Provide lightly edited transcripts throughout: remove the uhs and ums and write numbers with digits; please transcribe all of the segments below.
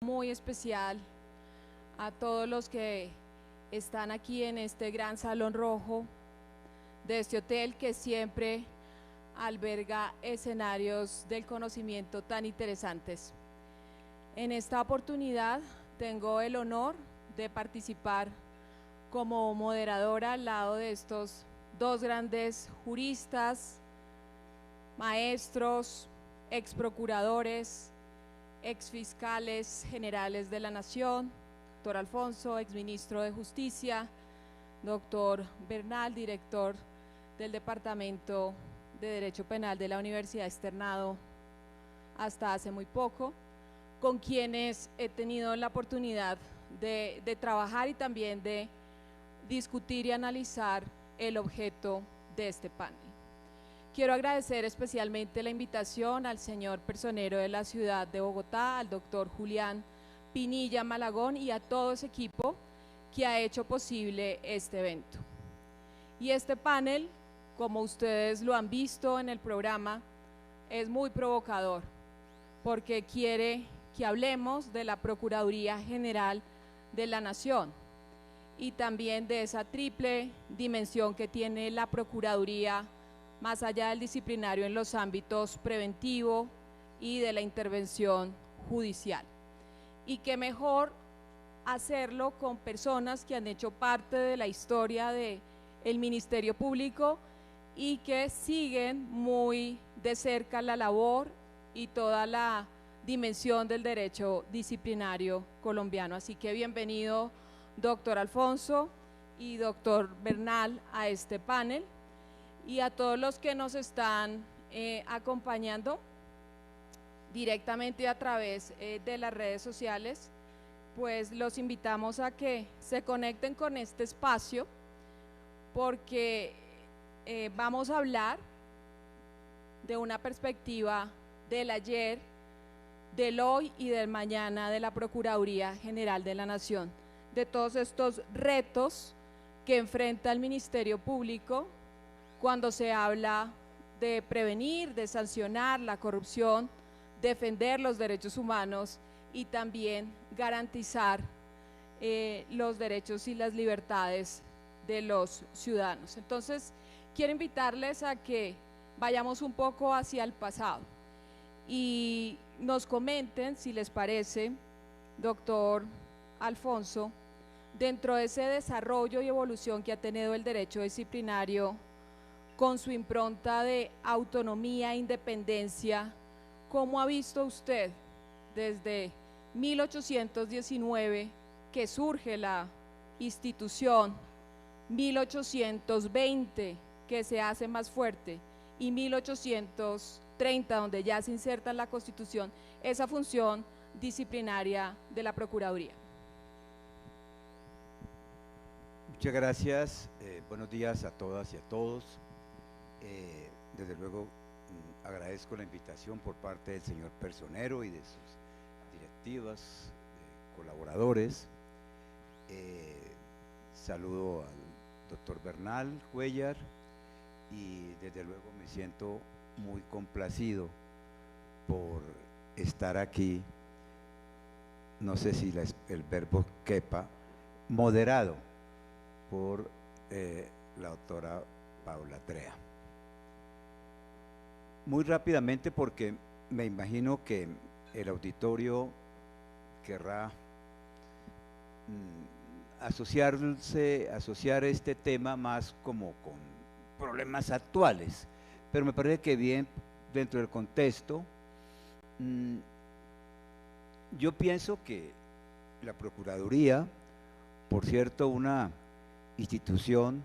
Muy especial a todos los que están aquí en este gran salón rojo de este hotel que siempre alberga escenarios del conocimiento tan interesantes. En esta oportunidad tengo el honor de participar como moderadora al lado de estos dos grandes juristas, maestros, ex procuradores, ex fiscales generales de la Nación, doctor Alfonso, ex ministro de Justicia, doctor Bernal, director del Departamento de Derecho Penal de la Universidad Externado hasta hace muy poco, con quienes he tenido la oportunidad de trabajar y también de discutir y analizar el objeto de este panel. Quiero agradecer especialmente la invitación al señor personero de la ciudad de Bogotá, al doctor Julián Pinilla Malagón y a todo ese equipo que ha hecho posible este evento. Y este panel, como ustedes lo han visto en el programa, es muy provocador porque quiere que hablemos de la Procuraduría General de la Nación y también de esa triple dimensión que tiene la Procuraduría más allá del disciplinario en los ámbitos preventivo y de la intervención judicial. Y qué mejor hacerlo con personas que han hecho parte de la historia del Ministerio Público y que siguen muy de cerca la labor y toda la dimensión del derecho disciplinario colombiano. Así que bienvenido, doctor Alfonso y doctor Bernal, a este panel. Y a todos los que nos están acompañando directamente a través de las redes sociales, pues los invitamos a que se conecten con este espacio porque vamos a hablar de una perspectiva del ayer, del hoy y del mañana de la Procuraduría General de la Nación, de todos estos retos que enfrenta el Ministerio Público cuando se habla de prevenir, de sancionar la corrupción, defender los derechos humanos y también garantizar los derechos y las libertades de los ciudadanos. Entonces, quiero invitarles a que vayamos un poco hacia el pasado y nos comenten, si les parece, doctor Alfonso, dentro de ese desarrollo y evolución que ha tenido el derecho disciplinario con su impronta de autonomía e independencia, ¿cómo ha visto usted desde 1819 que surge la institución, 1820 que se hace más fuerte y 1830 donde ya se inserta en la Constitución esa función disciplinaria de la Procuraduría? Muchas gracias, buenos días a todas y a todos. Desde luego agradezco la invitación por parte del señor personero y de sus directivas, colaboradores. Saludo al doctor Bernal Cuellar y desde luego me siento muy complacido por estar aquí, no sé si el verbo quepa, moderado por la doctora Paula Trea. Muy rápidamente, porque me imagino que el auditorio querrá asociar este tema más como con problemas actuales, pero me parece que bien dentro del contexto. Yo pienso que la Procuraduría, por cierto, una institución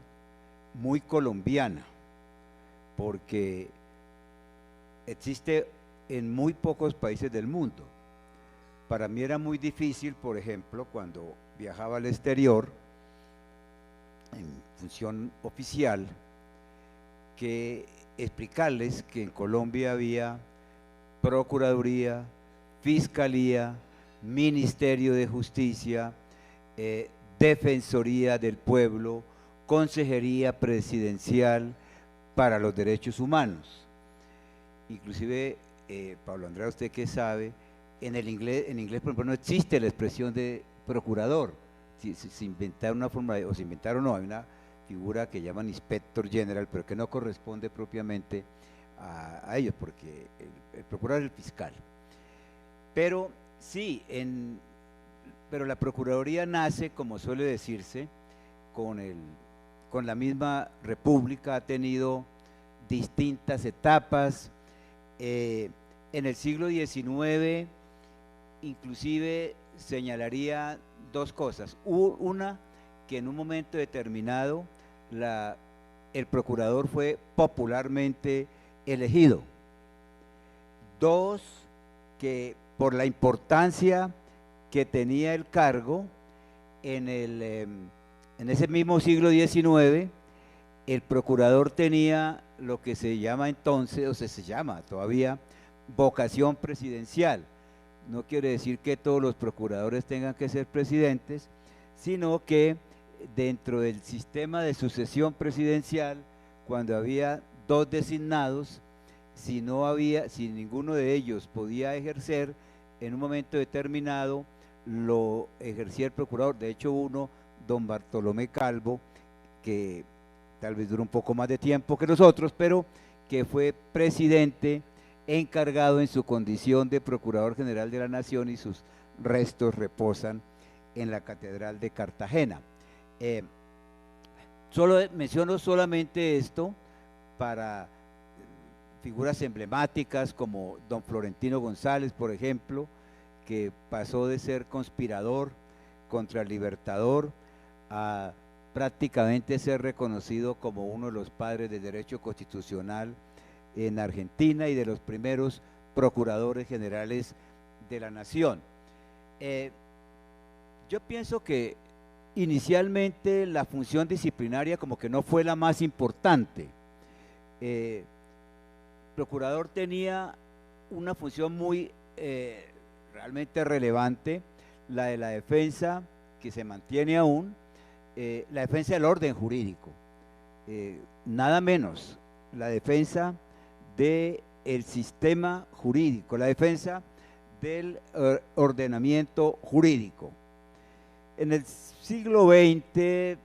muy colombiana, porque existe en muy pocos países del mundo. Para mí era muy difícil, por ejemplo, cuando viajaba al exterior en función oficial, que explicarles que en Colombia había Procuraduría, Fiscalía, Ministerio de Justicia, Defensoría del Pueblo, Consejería Presidencial para los Derechos Humanos. Inclusive, Pablo Andrea, usted que sabe, en inglés, por ejemplo, no existe la expresión de procurador. Se inventaron una forma, o se inventaron, no, hay una figura que llaman inspector general, pero que no corresponde propiamente a ellos, porque el procurador es el fiscal. Pero sí, pero la Procuraduría nace, como suele decirse, con la misma república, ha tenido distintas etapas. En el siglo XIX, inclusive señalaría dos cosas. Una, que en un momento determinado el procurador fue popularmente elegido. Dos, que por la importancia que tenía el cargo, en ese mismo siglo XIX, el procurador tenía lo que se llama entonces, o se llama todavía, vocación presidencial. No quiere decir que todos los procuradores tengan que ser presidentes, sino que dentro del sistema de sucesión presidencial, cuando había dos designados, si ninguno de ellos podía ejercer, en un momento determinado lo ejercía el procurador. De hecho, don Bartolomé Calvo, que tal vez duró un poco más de tiempo que nosotros, pero que fue presidente encargado en su condición de Procurador General de la Nación, y sus restos reposan en la Catedral de Cartagena. Menciono solamente esto para figuras emblemáticas como don Florentino González, por ejemplo, que pasó de ser conspirador contra el Libertador a prácticamente ser reconocido como uno de los padres del derecho constitucional en Argentina y de los primeros procuradores generales de la nación. Yo pienso que inicialmente la función disciplinaria como que no fue la más importante. El procurador tenía una función muy realmente relevante, la de la defensa, que se mantiene aún, la defensa del orden jurídico, nada menos, la defensa del sistema jurídico, la defensa del ordenamiento jurídico. En el siglo XX,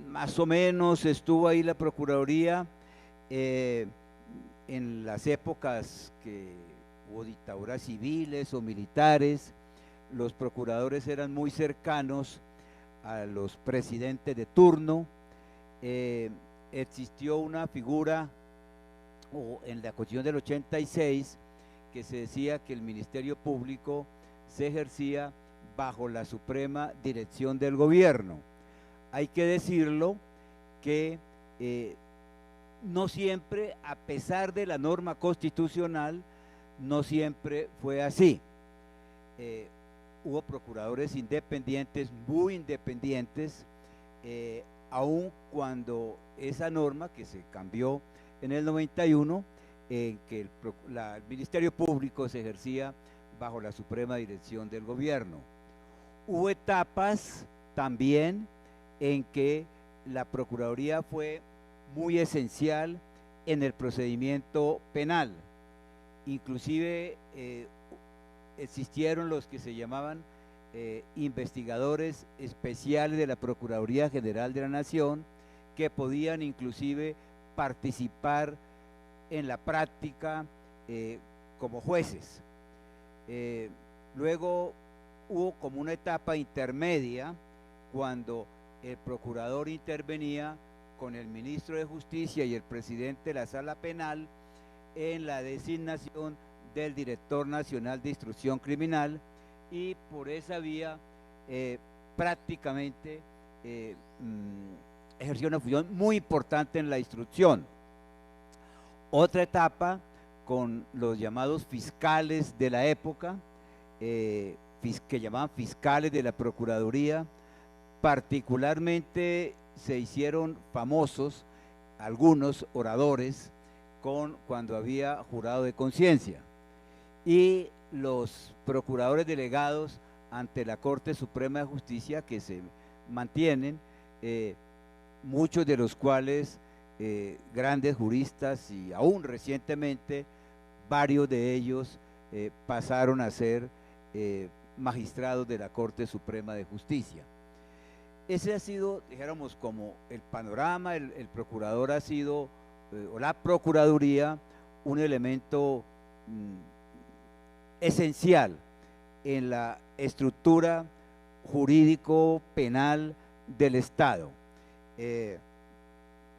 más o menos, estuvo ahí la Procuraduría, en las épocas que hubo dictaduras civiles o militares. Los procuradores eran muy cercanos a los presidentes de turno. Existió una figura en la Constitución del 86 que se decía que el Ministerio Público se ejercía bajo la suprema dirección del gobierno. Hay que decirlo que no siempre, a pesar de la norma constitucional, no siempre fue así. Hubo procuradores independientes, muy independientes, aun cuando esa norma, que se cambió en el 91, en que el Ministerio Público se ejercía bajo la suprema dirección del gobierno. Hubo etapas también en que la Procuraduría fue muy esencial en el procedimiento penal. Inclusive existieron los que se llamaban investigadores especiales de la Procuraduría General de la Nación, que podían inclusive participar en la práctica como jueces. Luego hubo como una etapa intermedia, cuando el procurador intervenía con el ministro de Justicia y el presidente de la Sala Penal en la designación del Director Nacional de Instrucción Criminal, y por esa vía prácticamente ejerció una función muy importante en la instrucción. Otra etapa con los llamados fiscales de la época, que llamaban fiscales de la Procuraduría. Particularmente se hicieron famosos algunos oradores cuando había jurado de conciencia, y los procuradores delegados ante la Corte Suprema de Justicia, que se mantienen, muchos de los cuales grandes juristas, y aún recientemente varios de ellos pasaron a ser magistrados de la Corte Suprema de Justicia. Ese ha sido, dijéramos, como el panorama. El procurador ha sido, o la Procuraduría, un elemento esencial en la estructura jurídico-penal del Estado.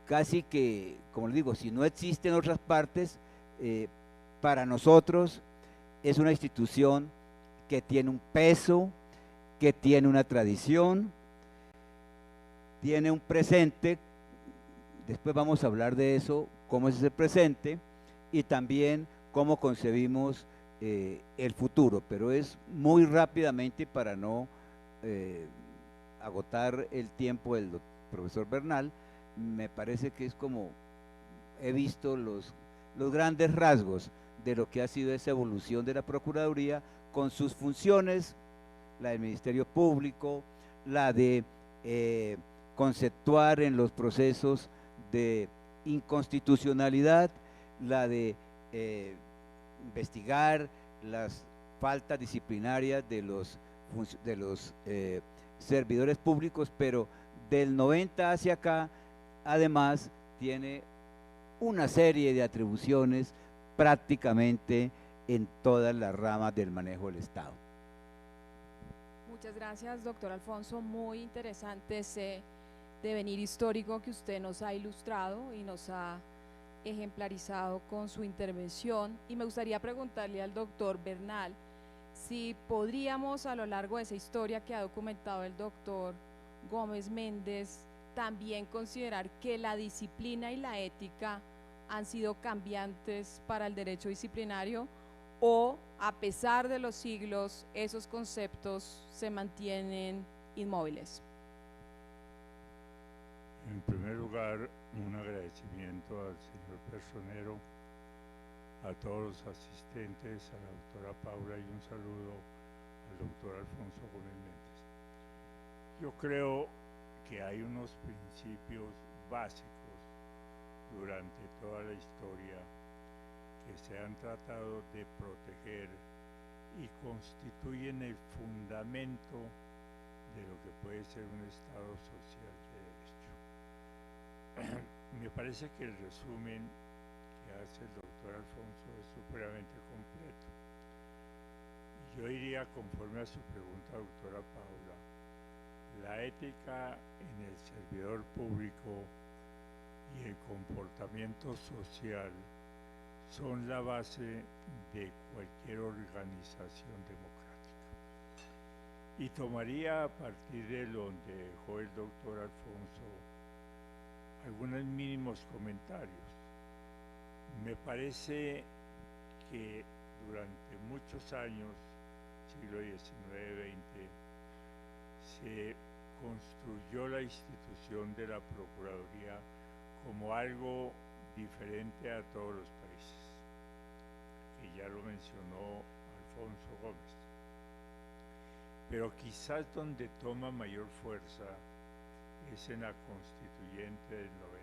Casi que, como les digo, si no existe en otras partes, para nosotros es una institución que tiene un peso, que tiene una tradición, tiene un presente. Después vamos a hablar de eso, cómo es ese presente, y también cómo concebimos el futuro, pero es muy rápidamente, para no agotar el tiempo del profesor Bernal. Me parece que es como he visto los grandes rasgos de lo que ha sido esa evolución de la Procuraduría, con sus funciones, la del Ministerio Público, la de conceptuar en los procesos de inconstitucionalidad, la de investigar las faltas disciplinarias de los servidores públicos, pero del 90 hacia acá, además, tiene una serie de atribuciones prácticamente en todas las ramas del manejo del Estado. Muchas gracias, doctor Alfonso. Muy interesante ese devenir histórico que usted nos ha ilustrado y nos ha ejemplarizado con su intervención. Y me gustaría preguntarle al doctor Bernal si podríamos, a lo largo de esa historia que ha documentado el doctor Gómez Méndez, también considerar que la disciplina y la ética han sido cambiantes para el derecho disciplinario, o a pesar de los siglos esos conceptos se mantienen inmóviles. En primer lugar, un agradecimiento al señor Personero, a todos los asistentes, a la doctora Paula, y un saludo al doctor Alfonso Gómez Méndez. Yo creo que hay unos principios básicos durante toda la historia que se han tratado de proteger y constituyen el fundamento de lo que puede ser un Estado social de derecho. Me parece que el resumen que hace el doctor Alfonso es supremamente completo. Yo iría conforme a su pregunta, doctora Paula. La ética en el servidor público y el comportamiento social son la base de cualquier organización democrática. Y tomaría, a partir de donde dejó el doctor Alfonso, algunos mínimos comentarios. Me parece que durante muchos años, siglo XIX, XX, se construyó la institución de la Procuraduría como algo diferente a todos los países, que ya lo mencionó Alfonso Gómez. Pero quizás donde toma mayor fuerza es en la Constituyente del 91.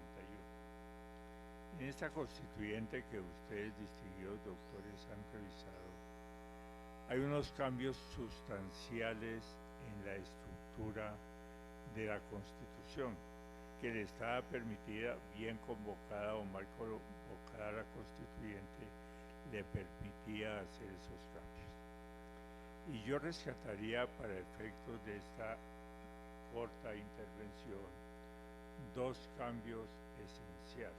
En esta Constituyente que ustedes, distinguidos doctores, han revisado, hay unos cambios sustanciales en la estructura de la Constitución, que le estaba permitida, bien convocada o mal convocada la Constituyente, le permitía hacer esos cambios. Y yo rescataría, para efectos de esta corta intervención, dos cambios esenciales.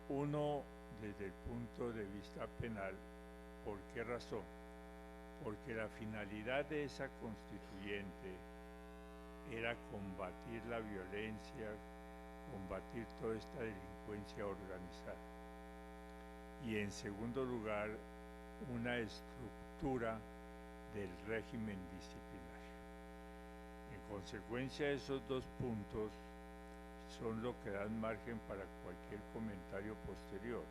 Uno, desde el punto de vista penal. ¿Por qué razón? Porque la finalidad de esa constituyente era combatir la violencia, combatir toda esta delincuencia organizada. Y en segundo lugar, una estructura del régimen disciplinario. En consecuencia, esos dos puntos son lo que dan margen para cualquier comentario posterior.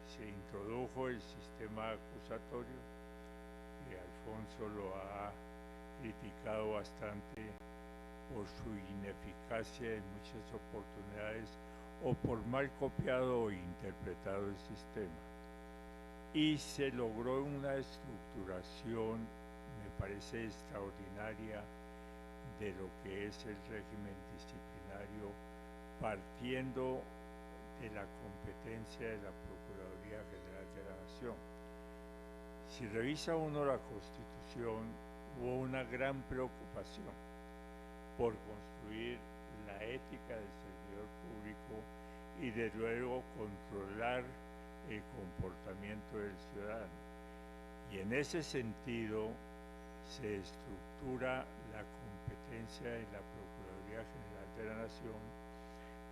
Se introdujo el sistema acusatorio, que Alfonso lo ha criticado bastante por su ineficacia en muchas oportunidades, o por mal copiado o interpretado el sistema. y se logró una estructuración, me parece extraordinaria, de lo que es el régimen disciplinario, partiendo de la competencia de la Procuraduría General de la Nación. Si revisa uno la Constitución, hubo una gran preocupación por construir la ética del servidor público y de luego controlar el comportamiento del ciudadano. Y en ese sentido se estructura la competencia de la Procuraduría General de la Nación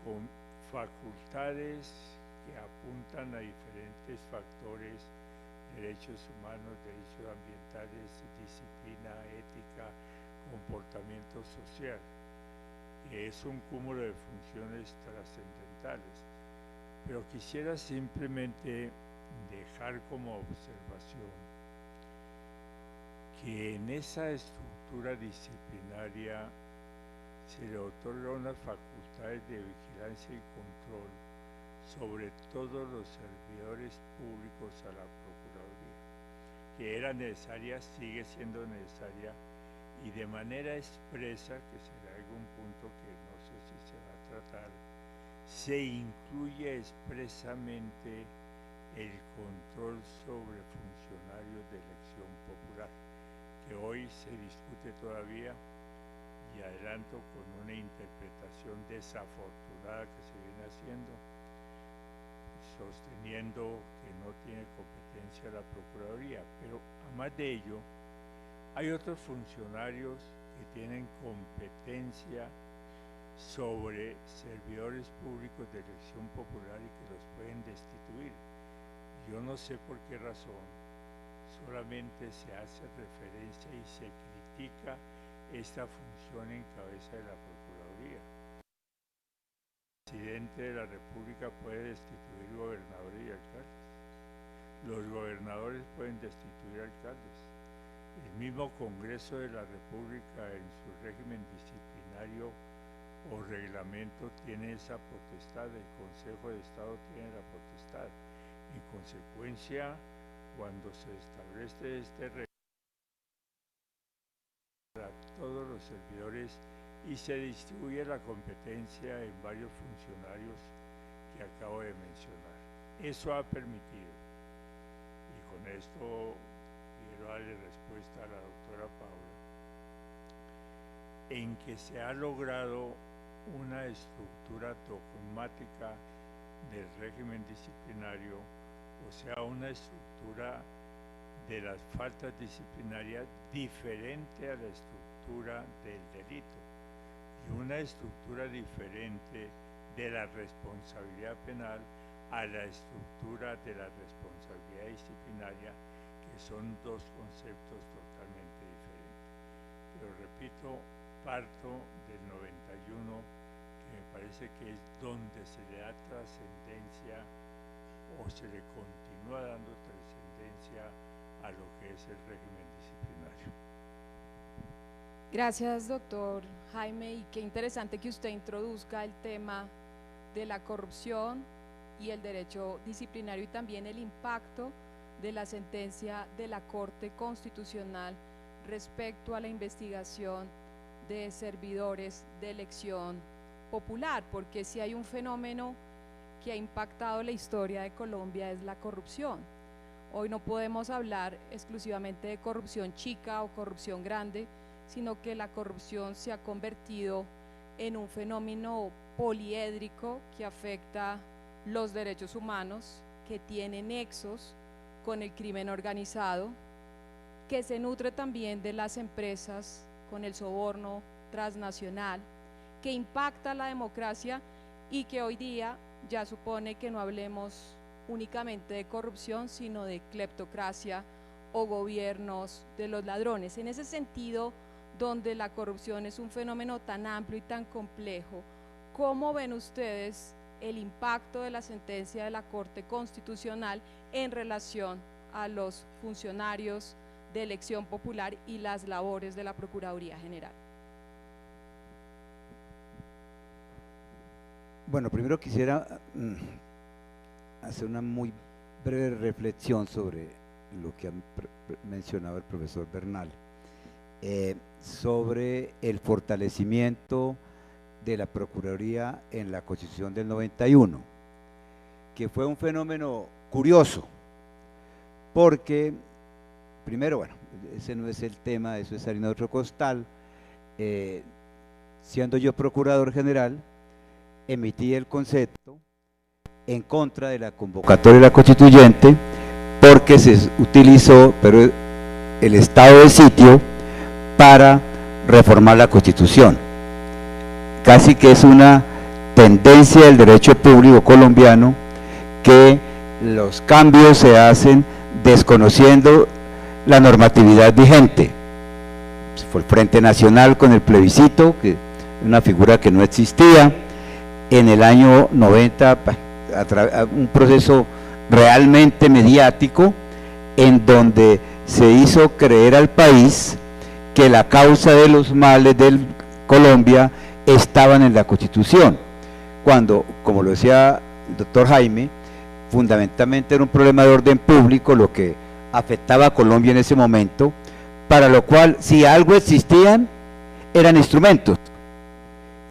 con facultades que apuntan a diferentes factores: derechos humanos, derechos ambientales, disciplina, ética, comportamiento social, que es un cúmulo de funciones trascendentales. Pero quisiera simplemente dejar como observación que en esa estructura disciplinaria se le otorga unas facultades de vigilancia y control sobre todos los servidores públicos a la Procuraduría, que era necesaria, sigue siendo necesaria, y de manera expresa, que será algún punto que no sé si se va a tratar, se incluye expresamente el control sobre funcionarios de elección popular, que hoy se discute todavía, y adelanto con una interpretación desafortunada que se viene haciendo, sosteniendo que no tiene competencia la Procuraduría. Pero además de ello, hay otros funcionarios que tienen competencia sobre servidores públicos de elección popular y que los pueden destituir. Yo no sé por qué razón solamente se hace referencia y se critica esta función en cabeza de la Procuraduría. El presidente de la República puede destituir gobernadores y alcaldes. Los gobernadores pueden destituir alcaldes. El mismo Congreso de la República, en su régimen disciplinario o reglamento, tiene esa potestad. El Consejo de Estado tiene la potestad. En consecuencia, cuando se establece este reglamento para todos los servidores y se distribuye la competencia en varios funcionarios que acabo de mencionar, eso ha permitido, y con esto quiero darle respuesta a la doctora Paula, en que se ha logrado una estructura dogmática del régimen disciplinario, o sea, una estructura de las faltas disciplinarias diferente a la estructura del delito, y una estructura diferente de la responsabilidad penal a la estructura de la responsabilidad disciplinaria, que son dos conceptos totalmente diferentes. Pero repito, parto del 91, que me parece que es donde se le da trascendencia o se le continúa dando trascendencia a lo que es el régimen disciplinario. Gracias, doctor Jaime, y qué interesante que usted introduzca el tema de la corrupción y el derecho disciplinario y también el impacto de la sentencia de la Corte Constitucional respecto a la investigación de servidores de elección popular, porque si hay un fenómeno que ha impactado la historia de Colombia es la corrupción. Hoy no podemos hablar exclusivamente de corrupción chica o corrupción grande, sino que la corrupción se ha convertido en un fenómeno poliédrico que afecta los derechos humanos, que tiene nexos con el crimen organizado, que se nutre también de las empresas con el soborno transnacional, que impacta la democracia y que hoy día ya supone que no hablemos únicamente de corrupción, sino de cleptocracia o gobiernos de los ladrones. En ese sentido, donde la corrupción es un fenómeno tan amplio y tan complejo, ¿cómo ven ustedes el impacto de la sentencia de la Corte Constitucional en relación a los funcionarios de elección popular y las labores de la Procuraduría General? Bueno, primero quisiera hacer una muy breve reflexión sobre lo que ha mencionado el profesor Bernal, sobre el fortalecimiento de la Procuraduría en la Constitución del 91, que fue un fenómeno curioso, porque, primero, bueno, ese no es el tema, eso es harina de otro costal. Siendo yo procurador general, emití el concepto en contra de la convocatoria de la constituyente, porque se utilizó el estado de sitio para reformar la Constitución. Casi que es una tendencia del derecho público colombiano que los cambios se hacen desconociendo la normatividad vigente. Fue el Frente Nacional con el plebiscito, que es una figura que no existía. En el año 90, un proceso realmente mediático, en donde se hizo creer al país que la causa de los males de Colombia estaban en la Constitución, cuando, como lo decía el doctor Jaime, fundamentalmente era un problema de orden público lo que afectaba a Colombia en ese momento, para lo cual, si algo existían, eran instrumentos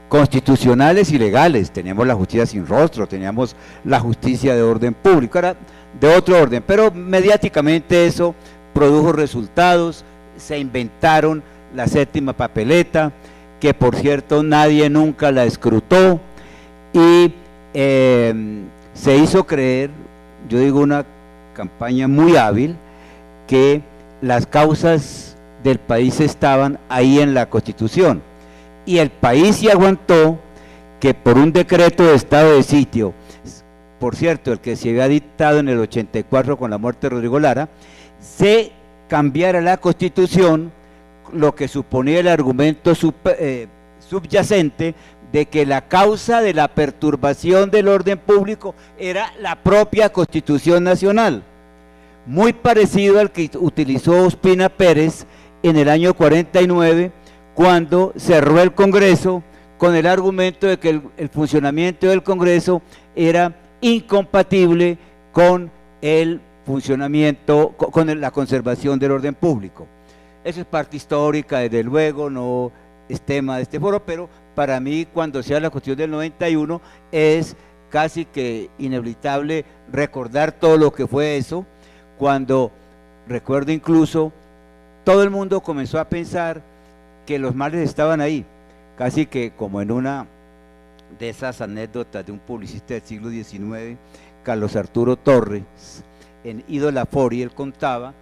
constitucionales y legales. Teníamos la justicia sin rostro, teníamos la justicia de orden público, era de otro orden, pero mediáticamente eso produjo resultados. Se inventaron la séptima papeleta, que por cierto nadie nunca la escrutó, y se hizo creer, yo digo una campaña muy hábil, que las causas del país estaban ahí en la Constitución, y el país sí aguantó que por un decreto de estado de sitio, por cierto, el que se había dictado en el 84 con la muerte de Rodrigo Lara, se cambiara la Constitución, lo que suponía el argumento subyacente de que la causa de la perturbación del orden público era la propia Constitución Nacional, muy parecido al que utilizó Ospina Pérez en el año 49, cuando cerró el Congreso con el argumento de que el funcionamiento del Congreso era incompatible con el funcionamiento, con la conservación del orden público. Eso es parte histórica, desde luego, no es tema de este foro, pero para mí, cuando sea la cuestión del 91, es casi que inevitable recordar todo lo que fue eso, cuando, recuerdo incluso, todo el mundo comenzó a pensar que los males estaban ahí, casi que como en una de esas anécdotas de un publicista del siglo XIX, Carlos Arturo Torres, en Ido la Fori, él contaba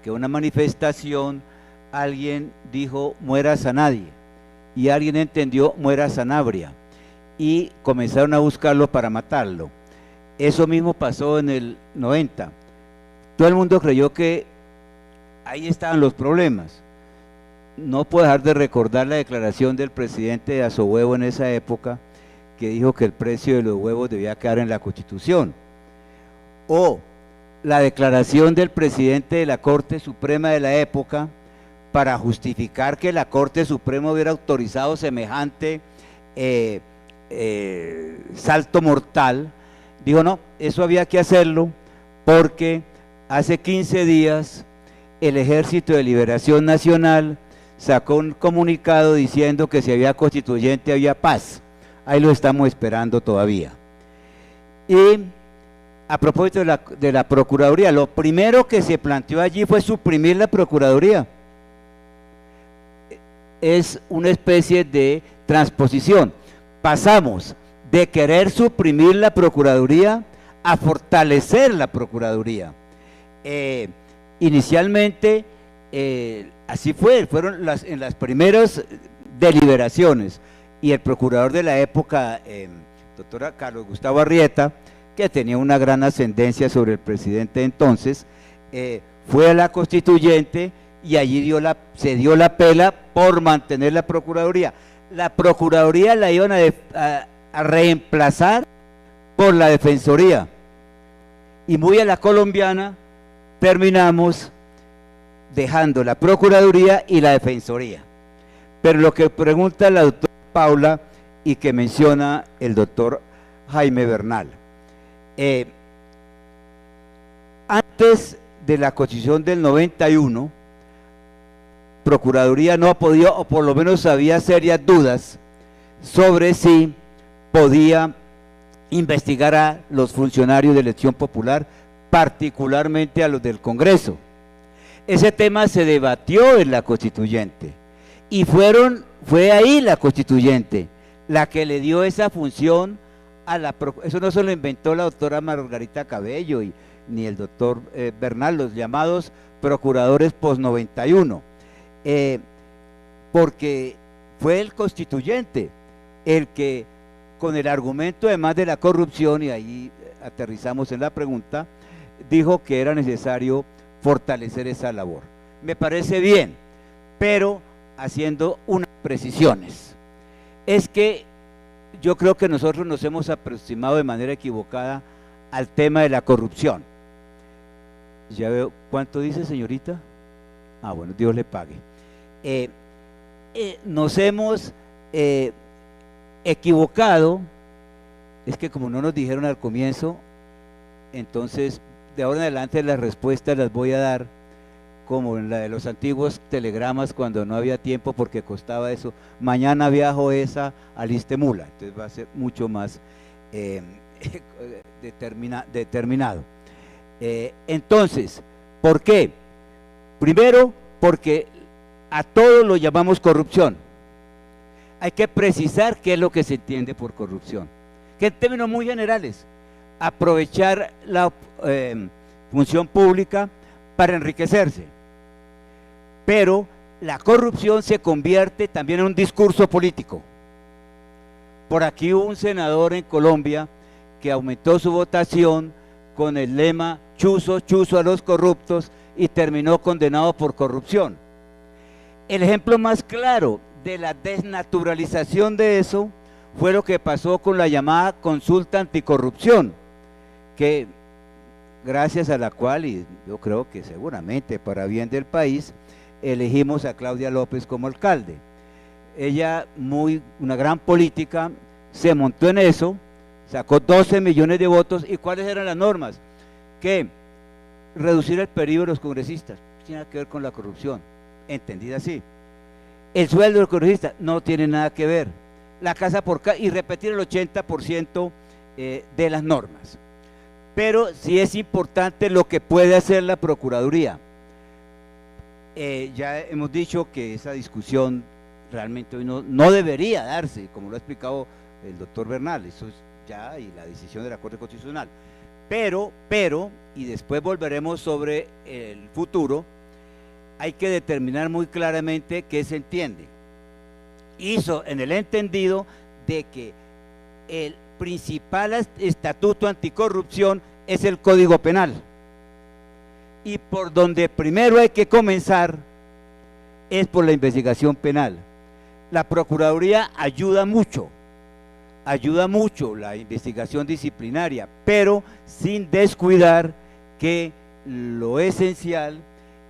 que una manifestación, alguien dijo mueras a nadie, y alguien entendió muera Sanabria, y comenzaron a buscarlo para matarlo. Eso mismo pasó en el 90, todo el mundo creyó que ahí estaban los problemas. No puedo dejar de recordar la declaración del presidente de Asohuevo en esa época, que dijo que el precio de los huevos debía quedar en la Constitución, o la declaración del presidente de la Corte Suprema de la época, para justificar que la Corte Suprema hubiera autorizado semejante salto mortal, dijo no, eso había que hacerlo porque hace 15 días el Ejército de Liberación Nacional sacó un comunicado diciendo que si había constituyente había paz. Ahí lo estamos esperando todavía. Y a propósito de la Procuraduría, lo primero que se planteó allí fue suprimir la Procuraduría. Es una especie de transposición. Pasamos de querer suprimir la Procuraduría a fortalecer la Procuraduría. Inicialmente, así fueron en las primeras deliberaciones, y el procurador de la época, doctor Carlos Gustavo Arrieta, que tenía una gran ascendencia sobre el presidente entonces, fue a la constituyente y allí se dio la pela por mantener la Procuraduría. La Procuraduría la iban a reemplazar por la Defensoría, y muy a la colombiana terminamos dejando la Procuraduría y la Defensoría. Pero lo que pregunta la doctora Paula y que menciona el doctor Jaime Bernal, antes de la Constitución del 91, Procuraduría no podía, o por lo menos había serias dudas sobre si podía investigar a los funcionarios de elección popular, particularmente a los del Congreso. Ese tema se debatió en la Constituyente y fue ahí la Constituyente la que le dio esa función a la eso no se lo inventó la doctora Margarita Cabello ni el doctor Bernal, los llamados procuradores post 91, porque fue el Constituyente el que, con el argumento además de la corrupción, y ahí aterrizamos en la pregunta, dijo que era necesario fortalecer esa labor. Me parece bien, pero haciendo unas precisiones. Es que yo creo que nosotros nos hemos aproximado de manera equivocada al tema de la corrupción. Ya veo, ¿cuánto dice, señorita? Ah, bueno, Dios le pague. Nos hemos equivocado, es que como no nos dijeron al comienzo, entonces de ahora en adelante las respuestas las voy a dar como en la de los antiguos telegramas cuando no había tiempo porque costaba eso. Mañana viajo esa al Istemula, entonces va a ser mucho más determinado. Entonces, ¿por qué? Primero, porque a todos lo llamamos corrupción. Hay que precisar qué es lo que se entiende por corrupción, que en términos muy generales, aprovechar la función pública para enriquecerse. Pero la corrupción se convierte también en un discurso político. Por aquí hubo un senador en Colombia que aumentó su votación con el lema "chuzo, chuzo a los corruptos" y terminó condenado por corrupción. El ejemplo más claro de la desnaturalización de eso fue lo que pasó con la llamada consulta anticorrupción, que gracias a la cual, y yo creo que seguramente para bien del país, elegimos a Claudia López como alcalde. Ella, una gran política, se montó en eso, sacó 12 millones de votos. ¿Y cuáles eran las normas? Que reducir el periodo de los congresistas, no tiene nada que ver con la corrupción, entendida así. El sueldo de los congresistas no tiene nada que ver. La casa por casa, y repetir el 80% de las normas. Pero sí es importante lo que puede hacer la Procuraduría. Ya hemos dicho que esa discusión realmente hoy no debería darse, como lo ha explicado el doctor Bernal, eso es ya y la decisión de la Corte Constitucional. Pero, y después volveremos sobre el futuro, hay que determinar muy claramente qué se entiende. Hizo en el entendido de que el principal estatuto anticorrupción es el Código Penal. Y por donde primero hay que comenzar es por la investigación penal. La Procuraduría ayuda mucho la investigación disciplinaria, pero sin descuidar que lo esencial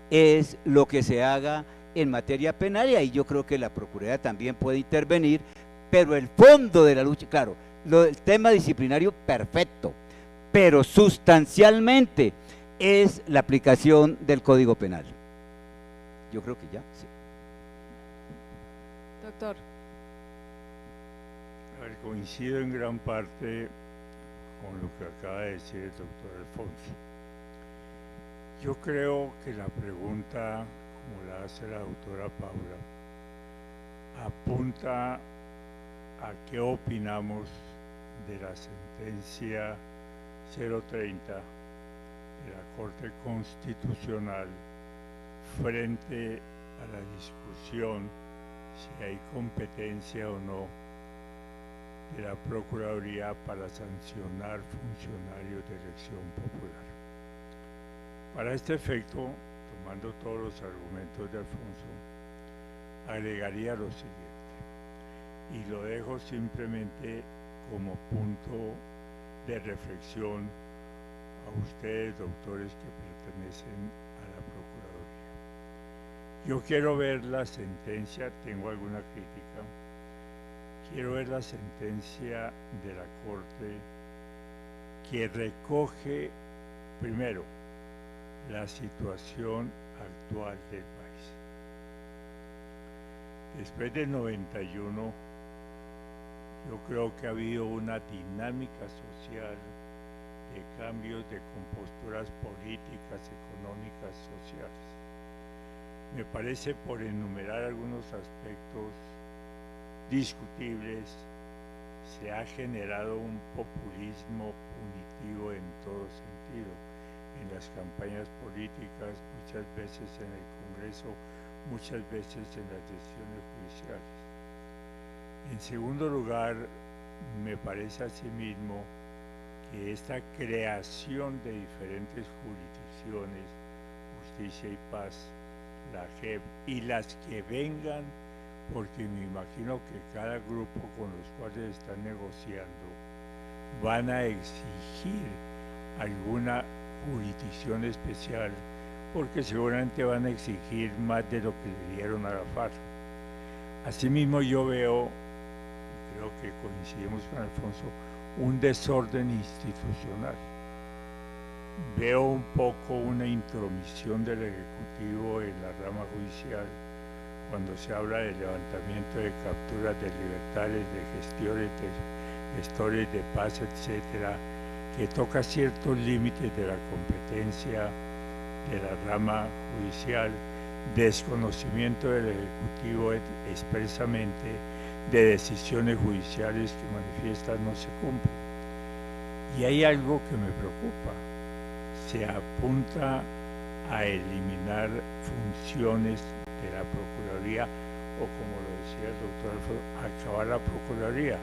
es lo que se haga en materia penal, y ahí yo creo que la Procuraduría también puede intervenir, pero el fondo de la lucha, claro, el tema disciplinario perfecto, pero sustancialmente es la aplicación del Código Penal. Yo creo que ya, sí. Doctor. A ver, coincido en gran parte con lo que acaba de decir el doctor Alfonso. Yo creo que la pregunta, como la hace la doctora Paula, apunta a qué opinamos de la sentencia 030 de la Corte Constitucional frente a la discusión si hay competencia o no de la Procuraduría para sancionar funcionarios de elección popular. Para este efecto, tomando todos los argumentos de Alfonso, agregaría lo siguiente, y lo dejo simplemente como punto de reflexión a ustedes, doctores que pertenecen a la Procuraduría. Yo quiero ver la sentencia, tengo alguna crítica, quiero ver la sentencia de la Corte que recoge, primero, la situación actual del país. Después del 91, yo creo que ha habido una dinámica social de cambios de composturas políticas, económicas, sociales. Me parece, por enumerar algunos aspectos discutibles, se ha generado un populismo punitivo en todo sentido, en las campañas políticas, muchas veces en el Congreso, muchas veces en las decisiones judiciales. En segundo lugar, me parece asimismo que esta creación de diferentes jurisdicciones, Justicia y Paz, la JEP y las que vengan, porque me imagino que cada grupo con los cuales están negociando van a exigir alguna jurisdicción especial, porque seguramente van a exigir más de lo que le dieron a la FARC. Asimismo yo veo, y creo que coincidimos con Alfonso, un desorden institucional. Veo un poco una intromisión del Ejecutivo en la rama judicial cuando se habla de levantamiento de capturas de libertades, de gestores de paz, etcétera, que toca ciertos límites de la competencia de la rama judicial, desconocimiento del Ejecutivo expresamente de decisiones judiciales que manifiestan no se cumplen. Y hay algo que me preocupa. Se apunta a eliminar funciones de la Procuraduría o, como lo decía el doctor Alfonso, acabar la Procuraduría.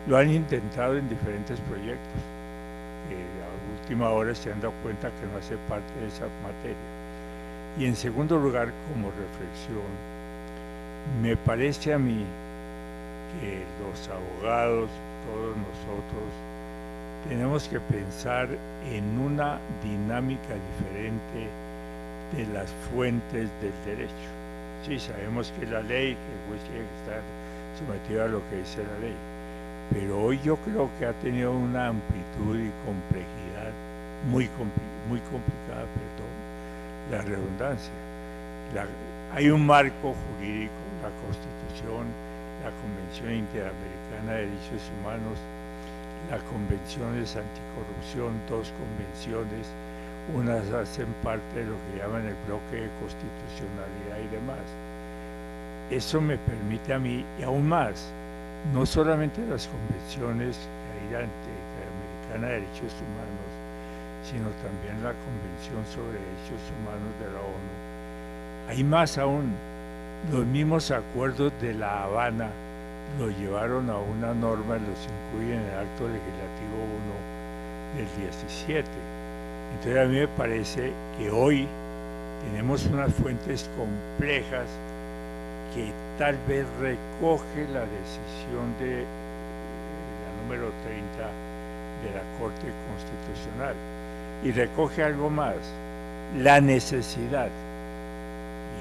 Lo han intentado en diferentes proyectos, que a última hora se han dado cuenta que no hace parte de esa materia. Y en segundo lugar, como reflexión, me parece a mí que los abogados, todos nosotros, tenemos que pensar en una dinámica diferente de las fuentes del derecho. Sí, sabemos que la ley, que el juez tiene que estar sometido a lo que dice la ley, pero hoy yo creo que ha tenido una amplitud y complejidad muy complicada, perdón, la redundancia. Hay un marco jurídico, la Constitución, la Convención Interamericana de Derechos Humanos, las convenciones anticorrupción, dos convenciones, unas hacen parte de lo que llaman el bloque de constitucionalidad y demás. Eso me permite a mí, y aún más, no solamente las convenciones que hay la Interamericana de Derechos Humanos, sino también la Convención sobre Derechos Humanos de la ONU. Hay más aún, los mismos acuerdos de La Habana lo llevaron a una norma, los incluyen en el Acto Legislativo 1 del 17. Entonces a mí me parece que hoy tenemos unas fuentes complejas que tal vez recoge la decisión de la número 30 de la Corte Constitucional y recoge algo más, la necesidad,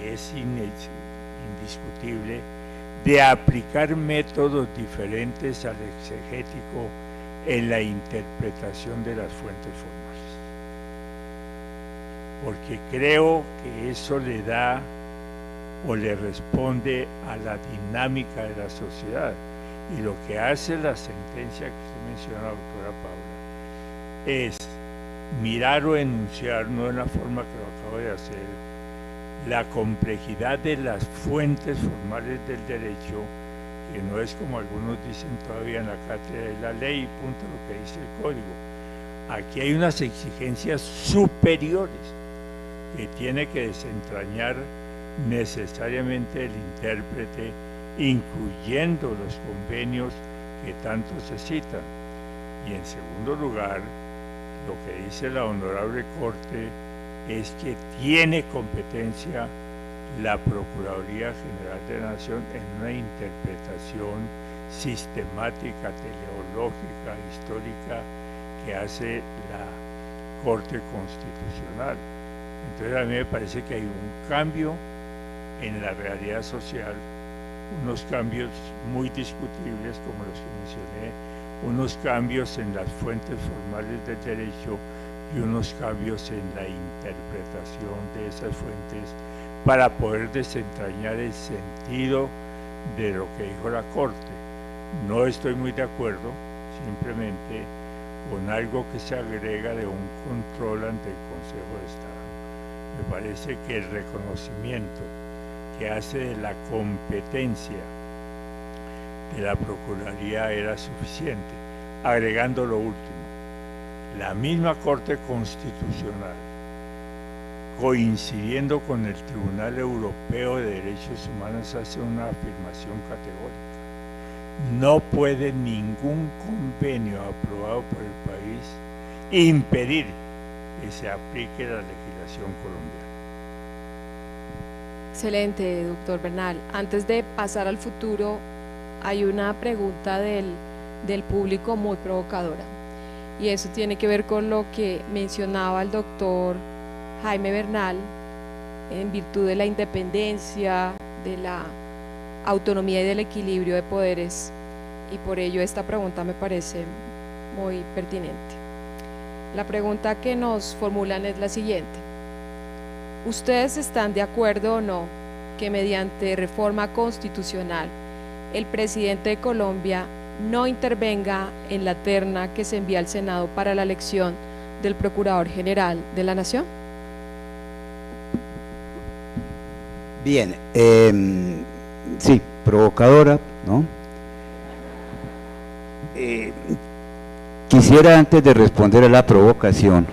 y es indiscutible, de aplicar métodos diferentes al exegético en la interpretación de las fuentes formales. Porque creo que eso le da o le responde a la dinámica de la sociedad. Y lo que hace la sentencia que usted menciona, doctora Paula, es mirar o enunciar, no en la forma que lo acabo de hacer, la complejidad de las fuentes formales del derecho, que no es como algunos dicen todavía en la cátedra de la ley, punto, lo que dice el código. Aquí hay unas exigencias superiores que tiene que desentrañar necesariamente el intérprete, incluyendo los convenios que tanto se citan. Y en segundo lugar, lo que dice la Honorable Corte es que tiene competencia la Procuraduría General de la Nación en una interpretación sistemática, teleológica, histórica que hace la Corte Constitucional. Entonces a mí me parece que hay un cambio en la realidad social, unos cambios muy discutibles como los que mencioné, unos cambios en las fuentes formales del derecho y unos cambios en la interpretación de esas fuentes para poder desentrañar el sentido de lo que dijo la Corte. No estoy muy de acuerdo, simplemente con algo que se agrega de un control ante el Consejo de Estado. Me parece que el reconocimiento que hace de la competencia de la Procuraduría era suficiente, agregando lo último. La misma Corte Constitucional, coincidiendo con el Tribunal Europeo de Derechos Humanos, hace una afirmación categórica. No puede ningún convenio aprobado por el país impedir que se aplique la legislación colombiana. Excelente, doctor Bernal. Antes de pasar al futuro, hay una pregunta del público muy provocadora, y eso tiene que ver con lo que mencionaba el doctor Jaime Bernal en virtud de la independencia, de la autonomía y del equilibrio de poderes, y por ello esta pregunta me parece muy pertinente. La pregunta que nos formulan es la siguiente: ¿ustedes están de acuerdo o no que mediante reforma constitucional el presidente de Colombia no intervenga en la terna que se envía al Senado para la elección del Procurador General de la Nación? Bien, sí, provocadora, ¿no? Quisiera, antes de responder a la provocación,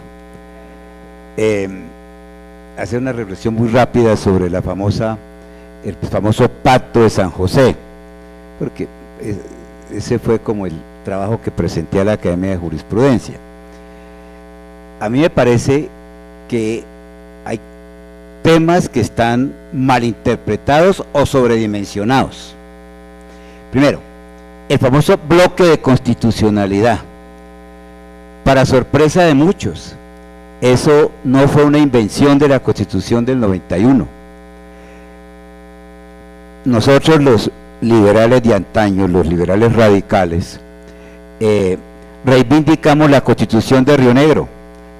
hacer una reflexión muy rápida sobre el famoso Pacto de San José, porque ese fue como el trabajo que presenté a la Academia de Jurisprudencia. A mí me parece que hay temas que están malinterpretados o sobredimensionados. Primero, el famoso bloque de constitucionalidad. Para sorpresa de muchos, eso no fue una invención de la Constitución del 91. Nosotros, los liberales de antaño, los liberales radicales, reivindicamos la Constitución de Río Negro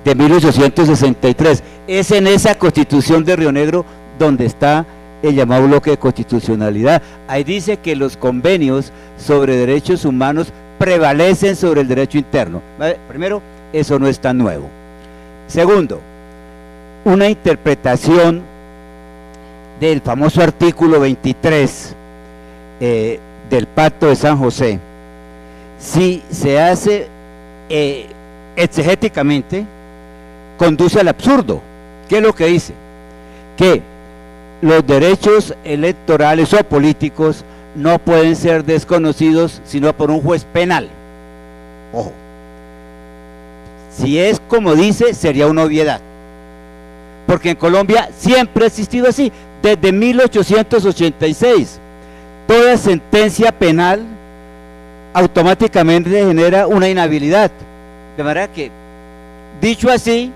de 1863. Es en esa Constitución de Río Negro donde está el llamado bloque de constitucionalidad. Ahí dice que los convenios sobre derechos humanos prevalecen sobre el derecho interno. Primero, eso no es tan nuevo. Segundo, una interpretación del famoso artículo 23 del Pacto de San José, si se hace exegéticamente, conduce al absurdo. ¿Qué es lo que dice? Que los derechos electorales o políticos no pueden ser desconocidos sino por un juez penal. Ojo, si es como dice, sería una obviedad, porque en Colombia siempre ha existido así, desde 1886. Toda sentencia penal automáticamente genera una inhabilidad, de manera que, dicho así,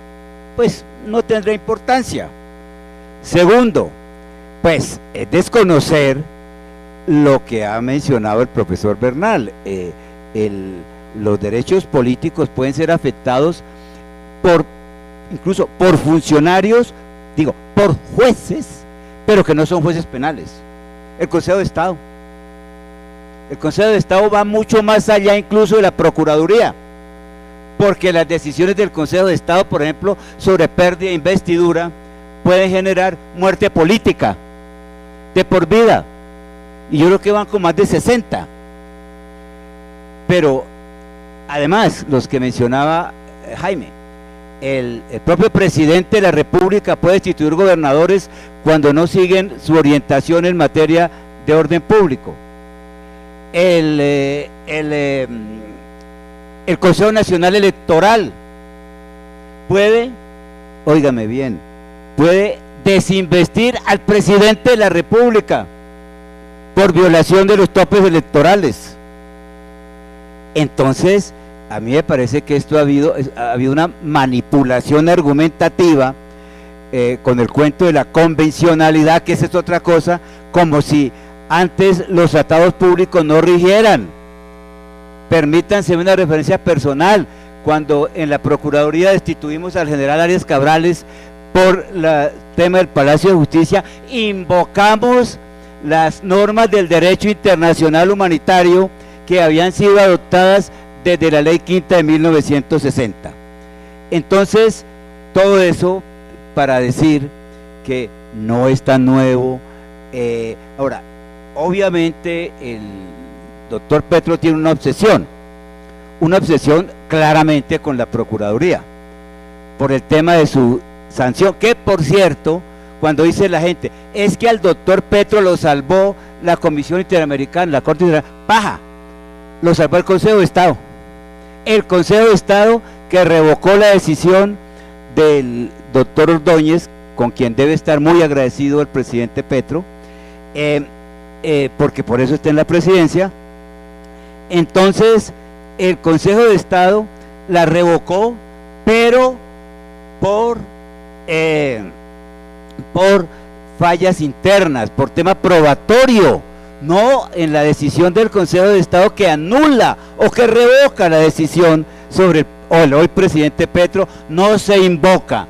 pues no tendrá importancia. Segundo, pues es desconocer lo que ha mencionado el profesor Bernal. Los derechos políticos pueden ser afectados incluso por funcionarios, por jueces, pero que no son jueces penales. El Consejo de Estado. El Consejo de Estado va mucho más allá incluso de la Procuraduría, porque las decisiones del Consejo de Estado, por ejemplo, sobre pérdida de investidura, pueden generar muerte política de por vida, y yo creo que van con más de 60. Pero además, los que mencionaba Jaime, el propio presidente de la República puede destituir gobernadores cuando no siguen su orientación en materia de orden público. El Consejo Nacional Electoral puede, óigame bien, puede desinvestir al presidente de la República por violación de los topes electorales. Entonces, a mí me parece que esto ha habido una manipulación argumentativa con el cuento de la convencionalidad, que esa es otra cosa, como si antes los tratados públicos no rigieran. Permítanse una referencia personal. cuando en la Procuraduría destituimos al general Arias Cabrales por el tema del Palacio de Justicia, invocamos las normas del derecho internacional humanitario que habían sido adoptadas desde la Ley Quinta de 1960. Entonces, todo eso para decir que no es tan nuevo. Ahora, obviamente el doctor Petro tiene una obsesión claramente con la Procuraduría, por el tema de su sanción, que por cierto, cuando dice la gente, es que al doctor Petro lo salvó la Comisión Interamericana, la Corte Interamericana, paja, lo salvó el Consejo de Estado. El Consejo de Estado que revocó la decisión del doctor Ordóñez, con quien debe estar muy agradecido el presidente Petro, porque por eso está en la presidencia. Entonces el Consejo de Estado la revocó, pero por fallas internas, por tema probatorio, no en la decisión del Consejo de Estado que anula o que revoca la decisión sobre el hoy presidente Petro. No se invoca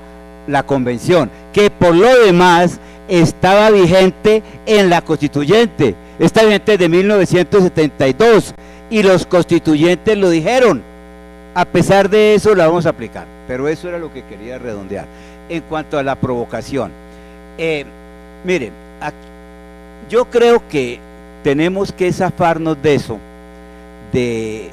la convención, que por lo demás estaba vigente en la constituyente, está vigente de 1972, y los constituyentes lo dijeron. A pesar de eso la vamos a aplicar, pero eso era lo que quería redondear. En cuanto a la provocación, miren, yo creo que tenemos que zafarnos de eso, de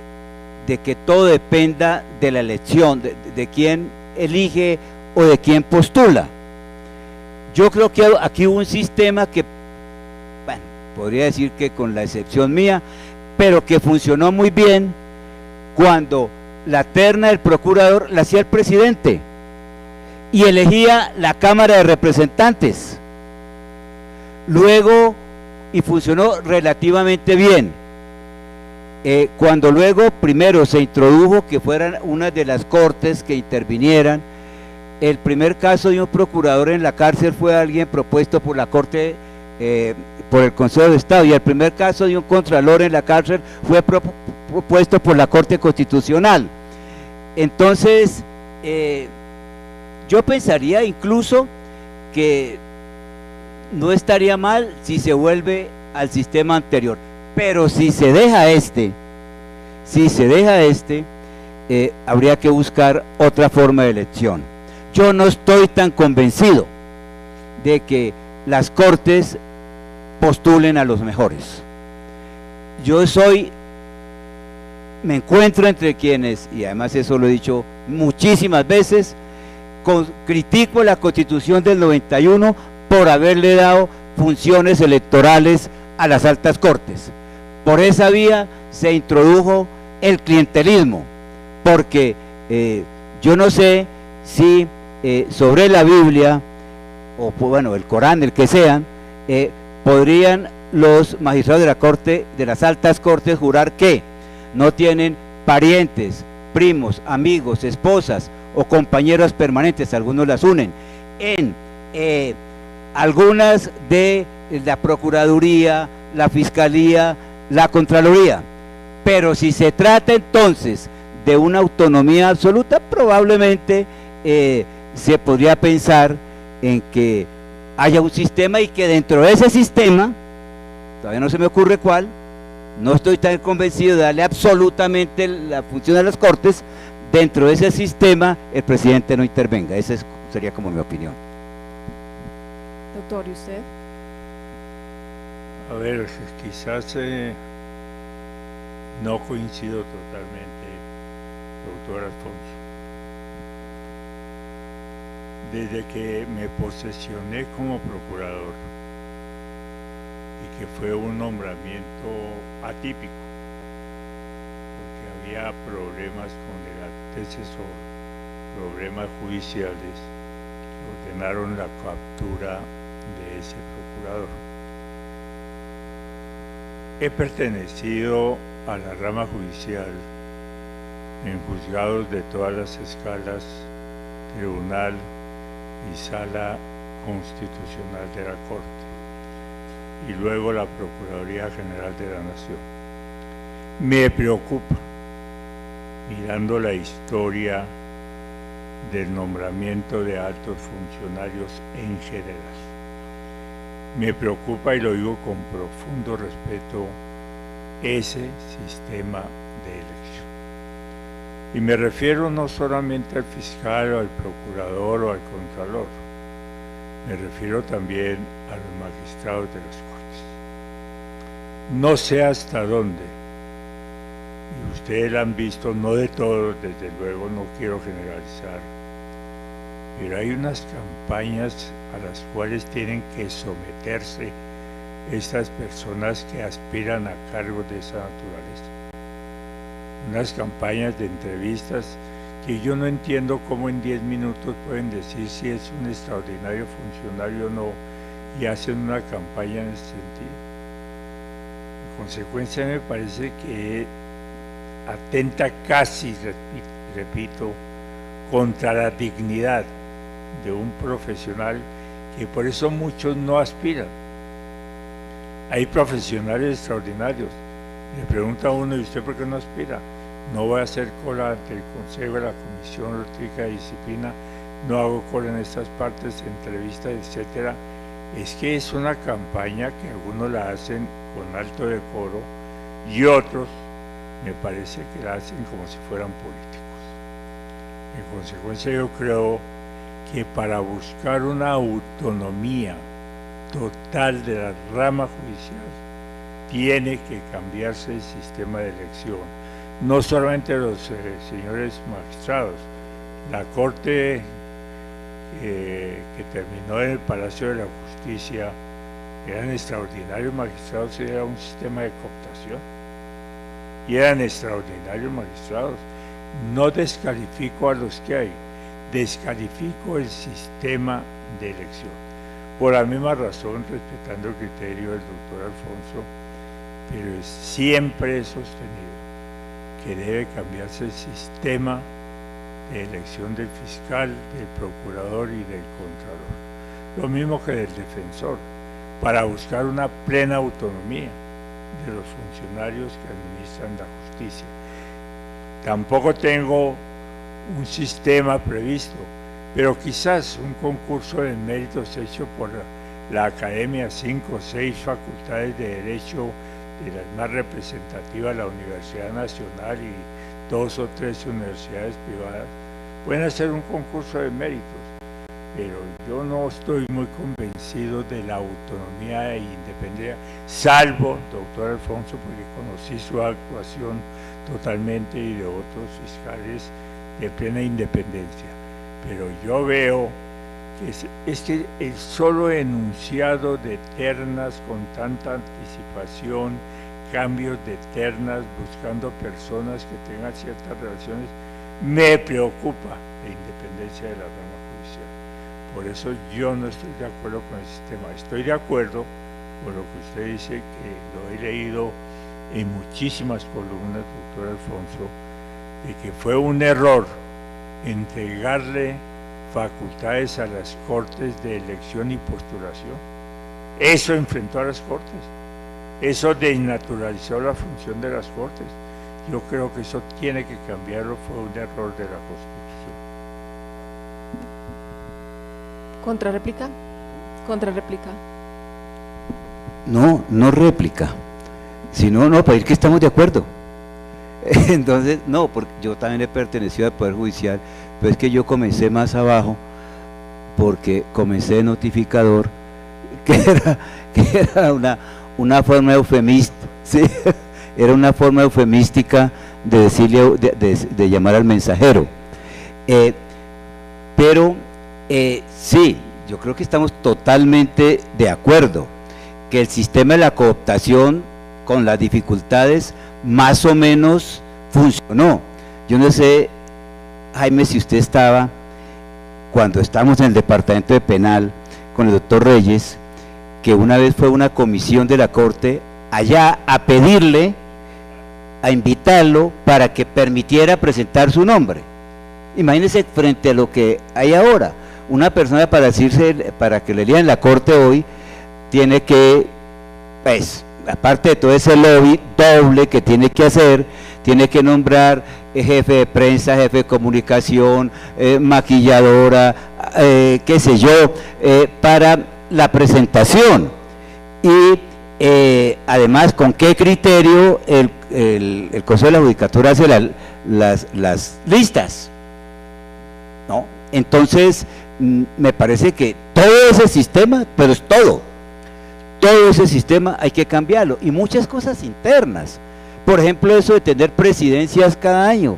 que todo dependa de la elección, de quién elige o de quién postula. Yo creo que aquí hubo un sistema que, bueno, podría decir que con la excepción mía, pero que funcionó muy bien cuando la terna del procurador la hacía el presidente y elegía la Cámara de Representantes. Luego, y funcionó relativamente bien, cuando luego primero se introdujo que fueran una de las cortes que intervinieran. El primer caso de un procurador en la cárcel fue alguien propuesto por la Corte, por el Consejo de Estado, y el primer caso de un contralor en la cárcel fue propuesto por la Corte Constitucional. Entonces, yo pensaría incluso que no estaría mal si se vuelve al sistema anterior, pero si se deja habría que buscar otra forma de elección. Yo no estoy tan convencido de que las cortes postulen a los mejores. Me encuentro entre quienes, y además eso lo he dicho muchísimas veces, critico la Constitución del 91 por haberle dado funciones electorales a las altas cortes. Por esa vía se introdujo el clientelismo, porque yo no sé si sobre la Biblia, o bueno, el Corán, el que sean, podrían los magistrados de la corte, de las altas cortes, jurar que no tienen parientes, primos, amigos, esposas o compañeros permanentes, algunos las unen, en algunas de la Procuraduría, la Fiscalía, la Contraloría. Pero si se trata entonces de una autonomía absoluta, probablemente se podría pensar en que haya un sistema, y que dentro de ese sistema, todavía no se me ocurre cuál, no estoy tan convencido de darle absolutamente la función a las cortes, dentro de ese sistema el presidente no intervenga. Esa sería como mi opinión. Doctor, ¿y usted? A ver, quizás no coincido totalmente, doctor Alfonso. Desde que me posesioné como procurador, y que fue un nombramiento atípico, porque había problemas con el antecesor, problemas judiciales que ordenaron la captura de ese procurador. He pertenecido a la rama judicial en juzgados de todas las escalas, tribunal y sala constitucional de la Corte, y luego la Procuraduría General de la Nación. Me preocupa mirando la historia del nombramiento de altos funcionarios en general. Me preocupa, y lo digo con profundo respeto, ese sistema de elección. Y me refiero no solamente al fiscal o al procurador o al contralor, me refiero también a los magistrados de las Cortes. No sé hasta dónde, y ustedes la han visto, no de todos, desde luego, no quiero generalizar, pero hay unas campañas a las cuales tienen que someterse estas personas que aspiran a cargos de esa naturaleza. Unas campañas de entrevistas que yo no entiendo cómo en 10 minutos pueden decir si es un extraordinario funcionario o no, y hacen una campaña en ese sentido. En consecuencia, me parece que atenta casi, repito, contra la dignidad de un profesional, que por eso muchos no aspiran. Hay profesionales extraordinarios. Le pregunta a uno, ¿y usted por qué no aspira? No voy a hacer cola ante el Consejo de la Comisión Orgánica de Disciplina, no hago cola en estas partes, entrevistas, etcétera. Es que es una campaña que algunos la hacen con alto decoro y otros me parece que la hacen como si fueran políticos. En consecuencia, yo creo que para buscar una autonomía total de la rama judicial tiene que cambiarse el sistema de elección. No solamente los señores magistrados, la Corte que terminó en el Palacio de la Justicia eran extraordinarios magistrados y era un sistema de cooptación. Y eran extraordinarios magistrados. No descalifico a los que hay, descalifico el sistema de elección. Por la misma razón, respetando el criterio del doctor Alfonso, pero siempre he sostenido que debe cambiarse el sistema de elección del fiscal, del procurador y del contralor. Lo mismo que del defensor, para buscar una plena autonomía de los funcionarios que administran la justicia. Tampoco tengo un sistema previsto, pero quizás un concurso de méritos hecho por la Academia, 5 o 6 facultades de Derecho, de las más representativas, la Universidad Nacional y 2 o 3 universidades privadas, pueden hacer un concurso de méritos, pero yo no estoy muy convencido de la autonomía e independencia, salvo, doctor Alfonso, porque conocí su actuación totalmente, y de otros fiscales de plena independencia. Pero yo veo que es que el solo enunciado de ternas con tanta anticipación, cambios de ternas buscando personas que tengan ciertas relaciones, me preocupa la independencia de la rama judicial. Por eso yo no estoy de acuerdo con el sistema. Estoy de acuerdo con lo que usted dice, que lo he leído en muchísimas columnas, doctor Alfonso, de que fue un error entregarle facultades a las Cortes de elección y postulación. Eso enfrentó a las Cortes, eso desnaturalizó la función de las Cortes. Yo creo que eso tiene que cambiarlo, fue un error de la Constitución. ¿Contrarréplica? ¿Contrarréplica? No, no réplica, sino no, para decir que estamos de acuerdo. Entonces, no, porque yo también he pertenecido al Poder Judicial, pero es que yo comencé más abajo, porque comencé de notificador, que era una forma eufemista, ¿sí? Era una forma eufemística de decirle, de llamar al mensajero. Pero sí, yo creo que estamos totalmente de acuerdo, que el sistema de la cooptación, con las dificultades, más o menos funcionó. Yo no sé, Jaime, si usted estaba, cuando estábamos en el departamento de penal, con el doctor Reyes, que una vez fue una comisión de la Corte allá a pedirle, a invitarlo para que permitiera presentar su nombre. Imagínense frente a lo que hay ahora, una persona para que le lean la Corte hoy, tiene que, pues, aparte de todo ese lobby doble que tiene que hacer, tiene que nombrar jefe de prensa, jefe de comunicación, maquilladora, qué sé yo, para la presentación. Y además, ¿con qué criterio el Consejo de la Judicatura hace las listas? ¿No? Entonces, me parece que todo ese sistema, pero es todo ese sistema hay que cambiarlo, y muchas cosas internas. Por ejemplo, eso de tener presidencias cada año.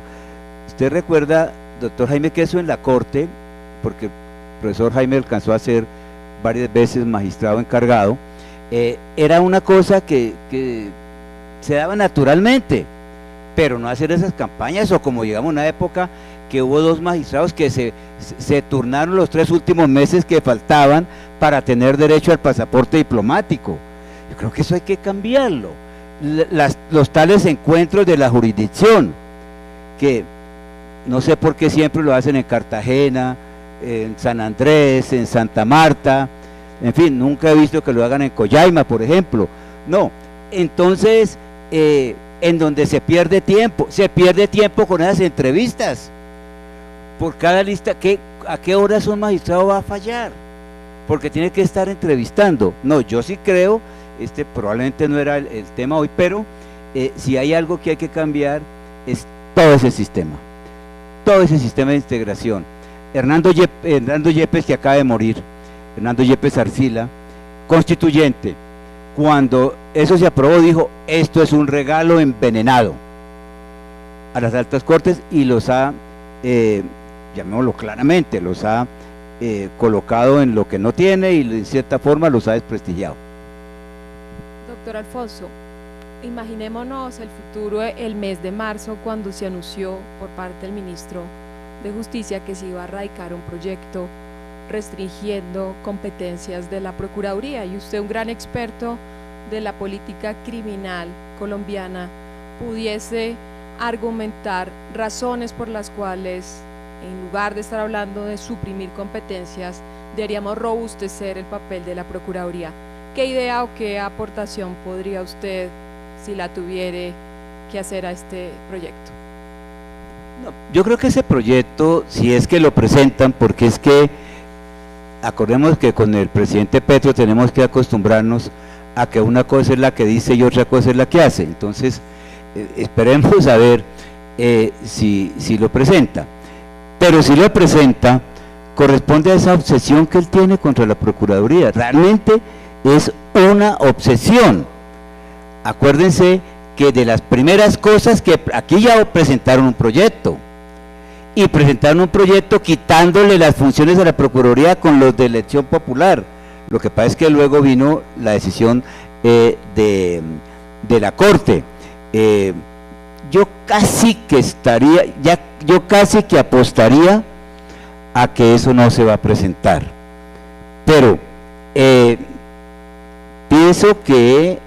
Usted recuerda, doctor Jaime, que eso en la Corte, porque el profesor Jaime alcanzó a ser varias veces magistrado encargado, era una cosa que se daba naturalmente, pero no hacer esas campañas, o como llegamos a una época que hubo 2 magistrados que se turnaron los 3 últimos meses que faltaban para tener derecho al pasaporte diplomático. Yo creo que eso hay que cambiarlo. Los tales encuentros de la jurisdicción, que no sé por qué siempre lo hacen en Cartagena, en San Andrés, en Santa Marta, en fin, nunca he visto que lo hagan en Coyaima, por ejemplo. No, entonces, en donde se pierde tiempo con esas entrevistas. Por cada lista, ¿a qué horas un magistrado va a fallar? Porque tiene que estar entrevistando. No, yo sí creo, probablemente no era el tema hoy, pero si hay algo que hay que cambiar es todo ese sistema de integración. Hernando Yepes, que acaba de morir, Hernando Yepes Arcila, constituyente, cuando eso se aprobó dijo, esto es un regalo envenenado a las altas cortes, y los ha, llamémoslo claramente, los ha colocado en lo que no tiene, y de cierta forma los ha desprestigiado. Doctor Alfonso, imaginémonos el futuro el mes de marzo, cuando se anunció por parte del ministro de Justicia que se iba a radicar un proyecto restringiendo competencias de la Procuraduría, y usted, un gran experto de la política criminal colombiana, pudiese argumentar razones por las cuales, en lugar de estar hablando de suprimir competencias, deberíamos robustecer el papel de la Procuraduría. ¿Qué idea o qué aportación podría usted, si la tuviere, que hacer a este proyecto? No, yo creo que ese proyecto, si es que lo presentan, porque es que acordemos que con el presidente Petro tenemos que acostumbrarnos a que una cosa es la que dice y otra cosa es la que hace. Entonces, esperemos a ver si lo presenta. Pero si lo presenta, corresponde a esa obsesión que él tiene contra la Procuraduría. Realmente es una obsesión. Acuérdense que de las primeras cosas que aquí ya presentaron un proyecto, y presentaron un proyecto quitándole las funciones a la Procuraduría con los de elección popular. Lo que pasa es que luego vino la decisión de la Corte. Yo casi que apostaría a que eso no se va a presentar, pero pienso que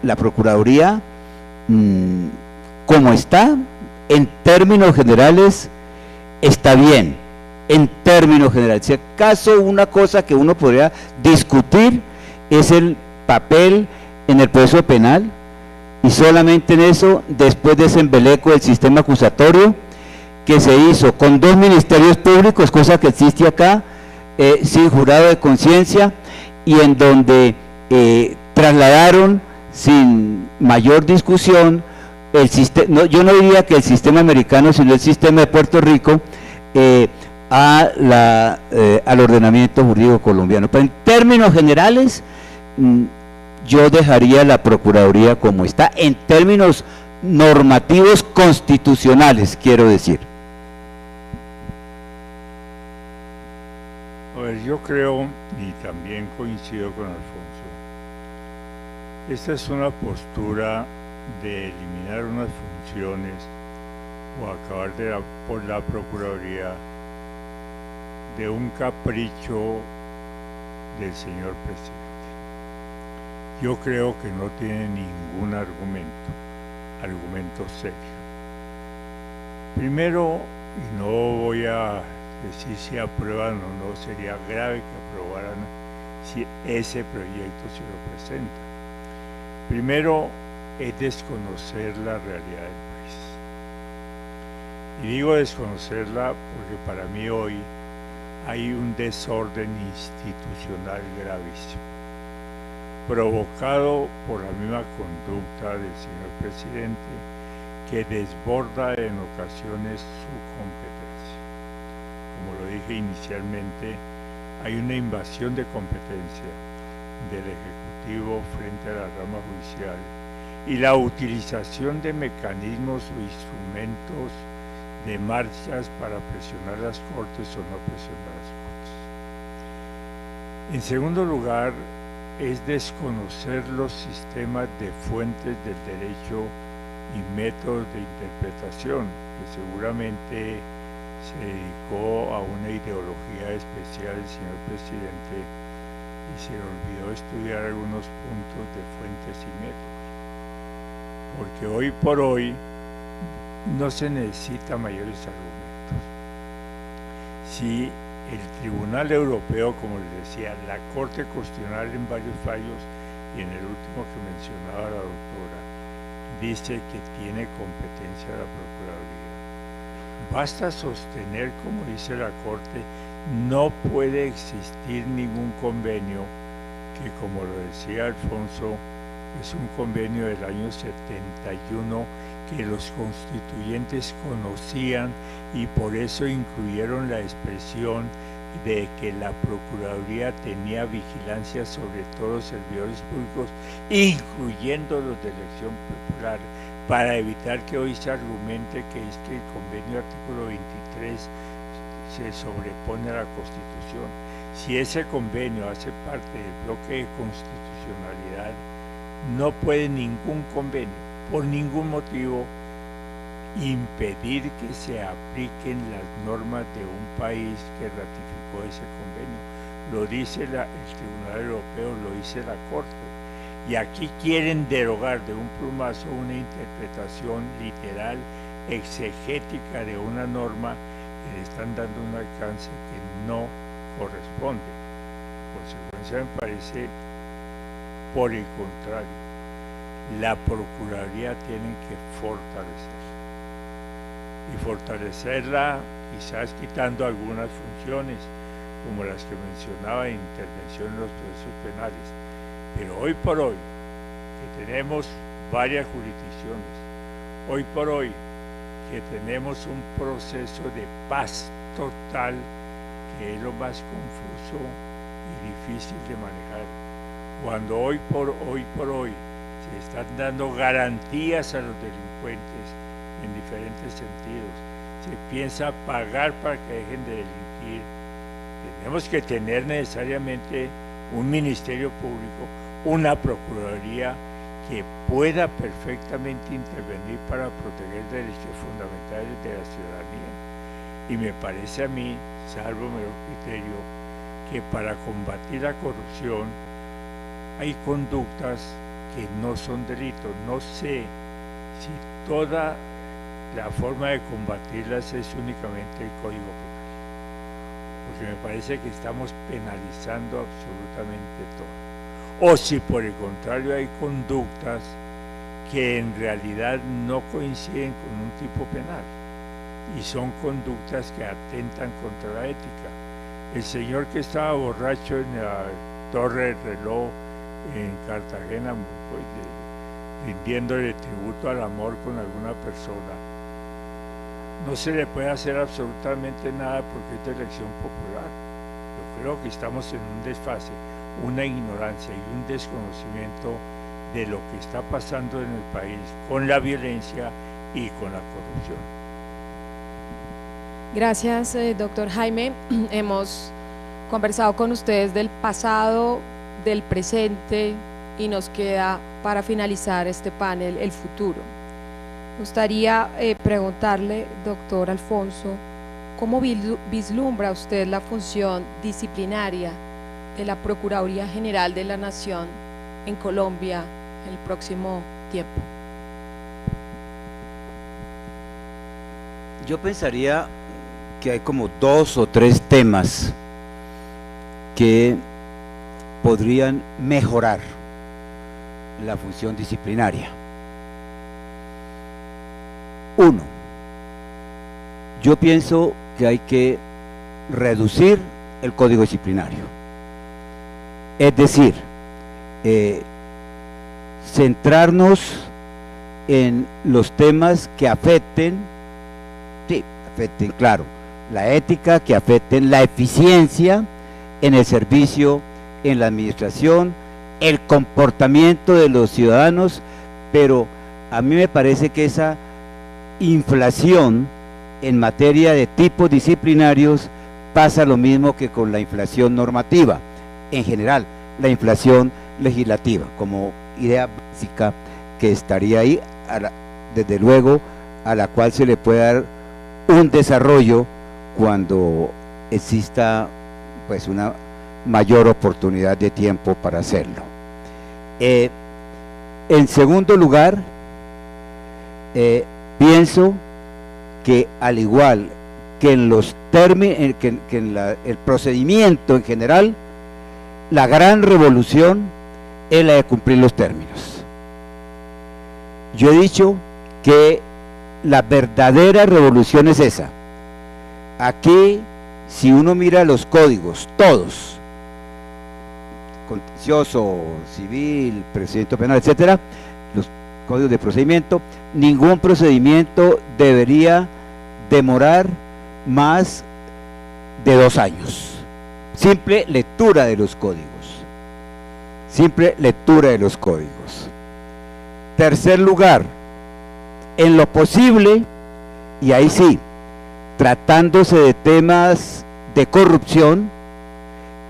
la Procuraduría, como está, en términos generales, está bien, en términos generales. Si acaso una cosa que uno podría discutir es el papel en el proceso penal, y solamente en eso, después de ese embeleco del sistema acusatorio, que se hizo con 2 ministerios públicos, cosa que existe acá, sin jurado de conciencia, y en donde trasladaron sin mayor discusión el sistema, yo no diría que el sistema americano, sino el sistema de Puerto Rico, al ordenamiento jurídico colombiano. Pero en términos generales, yo dejaría la Procuraduría como está, en términos normativos constitucionales, quiero decir. A ver, yo creo, y también coincido con Alfonso, esta es una postura de eliminar unas funciones o acabar por la Procuraduría de un capricho del señor presidente. Yo creo que no tiene ningún argumento serio. Primero, y no voy a decir si aprueban o no, sería grave que aprobaran si ese proyecto se lo presenta. Primero, es desconocer la realidad del país. Y digo desconocerla porque para mí hoy hay un desorden institucional gravísimo, provocado por la misma conducta del señor presidente, que desborda en ocasiones su competencia. Como lo dije inicialmente, hay una invasión de competencia del Ejecutivo frente a la rama judicial y la utilización de mecanismos o instrumentos de marchas para presionar las Cortes o no presionar las Cortes. En segundo lugar, es desconocer los sistemas de fuentes del derecho y métodos de interpretación, que seguramente se dedicó a una ideología especial el señor presidente y se le olvidó estudiar algunos puntos de fuentes y métodos. Porque hoy por hoy no se necesita mayores argumentos. Si el Tribunal Europeo, como les decía, la Corte Constitucional en varios fallos y en el último que mencionaba la doctora, dice que tiene competencia la Procuraduría. Basta sostener, como dice la Corte, no puede existir ningún convenio que, como lo decía Alfonso, es un convenio del año 71 que los constituyentes conocían y por eso incluyeron la expresión de que la Procuraduría tenía vigilancia sobre todos los servidores públicos, incluyendo los de elección popular, para evitar que hoy se argumente que es que el convenio artículo 23 se sobrepone a la Constitución. Si ese convenio hace parte del bloque de constitucionalidad, no puede ningún convenio, por ningún motivo, impedir que se apliquen las normas de un país que ratificó ese convenio. Lo dice el Tribunal Europeo, lo dice la Corte. Y aquí quieren derogar de un plumazo una interpretación literal, exegética de una norma que le están dando un alcance que no corresponde. Por consecuencia, me parece, por el contrario, la Procuraduría tiene que fortalecerla, quizás quitando algunas funciones, como las que mencionaba en intervención en los procesos penales. Pero hoy por hoy, que tenemos varias jurisdicciones, hoy por hoy, que tenemos un proceso de paz total, que es lo más confuso y difícil de manejar, cuando hoy por hoy se están dando garantías a los delincuentes en diferentes sentidos, se piensa pagar para que dejen de delinquir, tenemos que tener necesariamente un ministerio público, una procuraduría que pueda perfectamente intervenir para proteger derechos fundamentales de la ciudadanía. Y me parece a mí, salvo mejor criterio, que para combatir la corrupción hay conductas que no son delitos. No sé si toda la forma de combatirlas es únicamente el Código Penal, porque me parece que estamos penalizando absolutamente todo. O si por el contrario hay conductas que en realidad no coinciden con un tipo penal y son conductas que atentan contra la ética. El señor que estaba borracho en la Torre del Reloj en Cartagena, pues, rindiéndole tributo al amor con alguna persona, no se le puede hacer absolutamente nada porque es de elección popular. Yo creo que estamos en un desfase, una ignorancia y un desconocimiento de lo que está pasando en el país con la violencia y con la corrupción. Gracias, doctor Jaime. Hemos conversado con ustedes del pasado, del presente y nos queda para finalizar este panel el futuro. Me gustaría preguntarle, doctor Alfonso, ¿cómo vislumbra usted la función disciplinaria de la Procuraduría General de la Nación en Colombia en el próximo tiempo? Yo pensaría que hay como 2 o 3 temas que podrían mejorar la función disciplinaria. 1, yo pienso que hay que reducir el código disciplinario. Es decir, centrarnos en los temas que afecten, claro, la ética, que afecten la eficiencia en el servicio, en la administración, el comportamiento de los ciudadanos, pero a mí me parece que esa inflación en materia de tipos disciplinarios pasa lo mismo que con la inflación normativa, en general, la inflación legislativa, como idea básica que estaría ahí, desde luego, a la cual se le puede dar un desarrollo cuando exista pues una mayor oportunidad de tiempo para hacerlo. En segundo lugar, pienso que al igual que en los términos, que en el procedimiento en general, la gran revolución es la de cumplir los términos. Yo he dicho que la verdadera revolución es esa. Aquí, si uno mira los códigos, todos, contencioso, civil, procedimiento penal, etcétera, los códigos de procedimiento, ningún procedimiento debería demorar más de 2 años. Simple lectura de los códigos. Simple lectura de los códigos. Tercer lugar, en lo posible, y ahí sí, tratándose de temas de corrupción,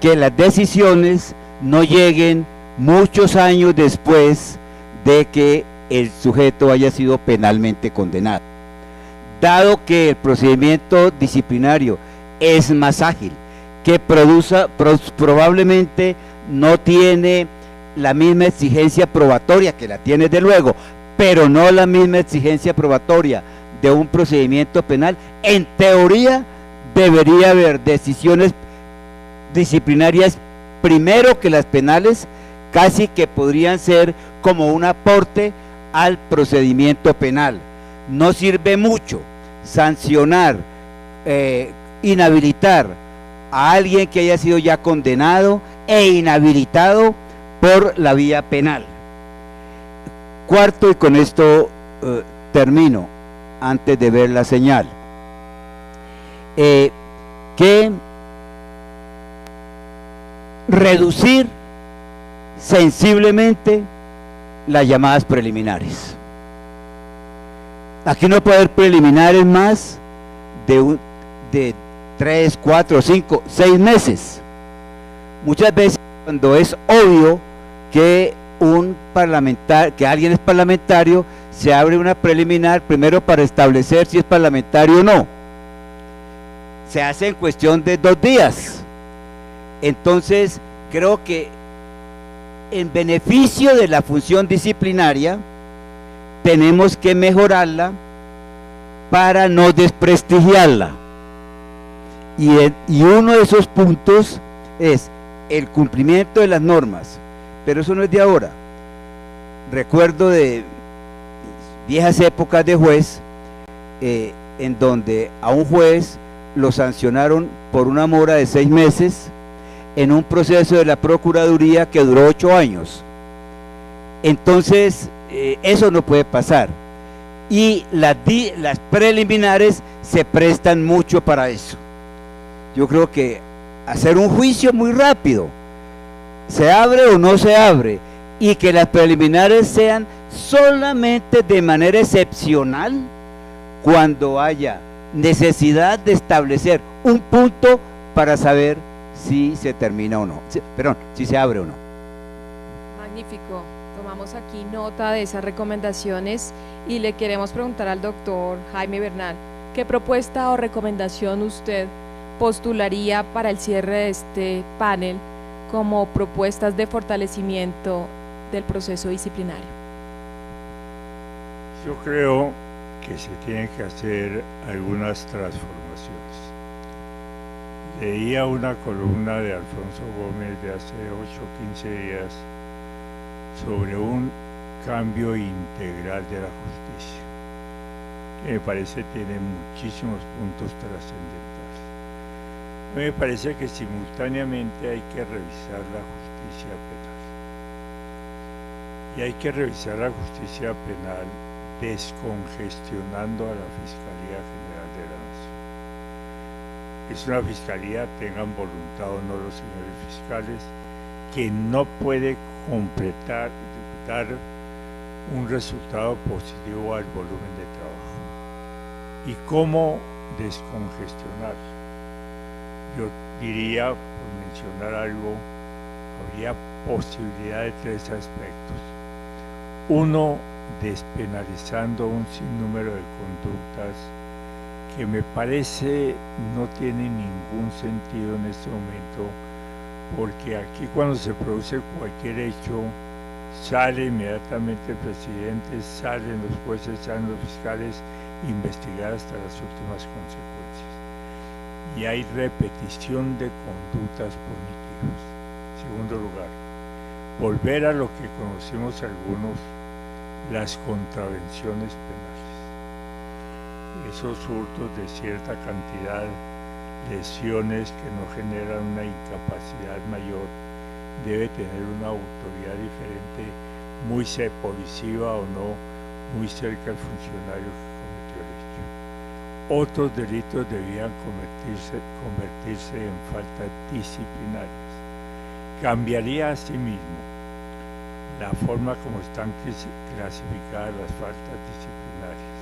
que las decisiones no lleguen muchos años después de que el sujeto haya sido penalmente condenado. Dado que el procedimiento disciplinario es más ágil, que probablemente no tiene la misma exigencia probatoria, que la tiene de luego, pero no la misma exigencia probatoria de un procedimiento penal, en teoría debería haber decisiones disciplinarias primero que las penales, casi que podrían ser como un aporte al procedimiento penal. No sirve mucho sancionar, inhabilitar a alguien que haya sido ya condenado e inhabilitado por la vía penal. Cuarto, y con esto termino, antes de ver la señal, que reducir sensiblemente las llamadas preliminares. Aquí no puede haber preliminares más de 3, 4, 5, 6 meses. Muchas veces, cuando es obvio que que alguien es parlamentario, se abre una preliminar primero para establecer si es parlamentario o no. Se hace en cuestión de 2 días. Entonces, creo que en beneficio de la función disciplinaria, tenemos que mejorarla para no desprestigiarla. Y uno de esos puntos es el cumplimiento de las normas, pero eso no es de ahora. Recuerdo de viejas épocas de juez, en donde a un juez lo sancionaron por una mora de 6 meses en un proceso de la Procuraduría que duró 8 años. Entonces, eso no puede pasar. Y las preliminares se prestan mucho para eso. Yo creo que hacer un juicio muy rápido, se abre o no se abre, y que las preliminares sean solamente de manera excepcional cuando haya necesidad de establecer un punto para saber si se termina o no, si se abre o no. Magnífico, tomamos aquí nota de esas recomendaciones y le queremos preguntar al doctor Jaime Bernal, ¿qué propuesta o recomendación usted postularía para el cierre de este panel como propuestas de fortalecimiento del proceso disciplinario? Yo creo que se tienen que hacer algunas transformaciones. Leía una columna de Alfonso Gómez de hace 8 o 15 días sobre un cambio integral de la justicia. me parece tiene muchísimos puntos trascendentales. Me parece que simultáneamente hay que revisar la justicia penal. Y hay que revisar la justicia penal descongestionando a la Fiscalía General de la Nación. Es una fiscalía, tengan voluntad o no los señores fiscales, que no puede completar, dar un resultado positivo al volumen de trabajo. ¿Y cómo descongestionar? Yo diría, por mencionar algo, habría posibilidad de 3 aspectos. Uno, despenalizando un sinnúmero de conductas que me parece no tiene ningún sentido en este momento, porque aquí cuando se produce cualquier hecho, sale inmediatamente el presidente, salen los jueces, salen los fiscales, investigar hasta las últimas consecuencias. Y hay repetición de conductas punitivas. Segundo lugar, volver a lo que conocimos algunos, las contravenciones penales. Esos hurtos de cierta cantidad, lesiones que no generan una incapacidad mayor, debe tener una autoridad diferente, muy policía o no, muy cerca al funcionario que cometió el hecho. Otros delitos debían convertirse en faltas disciplinarias. Cambiaría asimismo la forma como están clasificadas las faltas disciplinarias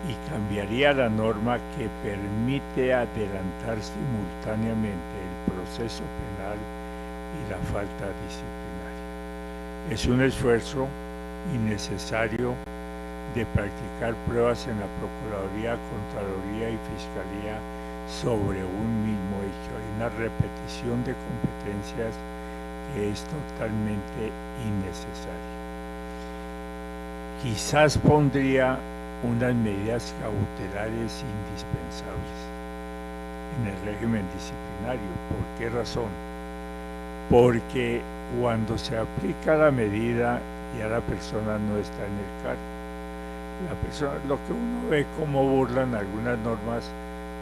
y cambiaría la norma que permite adelantar simultáneamente el proceso penal y la falta disciplinaria. Es un esfuerzo innecesario de practicar pruebas en la Procuraduría, Contraloría y Fiscalía sobre un mismo hecho. Hay una repetición de competencias que es totalmente innecesaria. Quizás pondría unas medidas cautelares indispensables en el régimen disciplinario. ¿Por qué razón? Porque cuando se aplica la medida ya la persona no está en el cargo. La persona, lo que uno ve como burlan algunas normas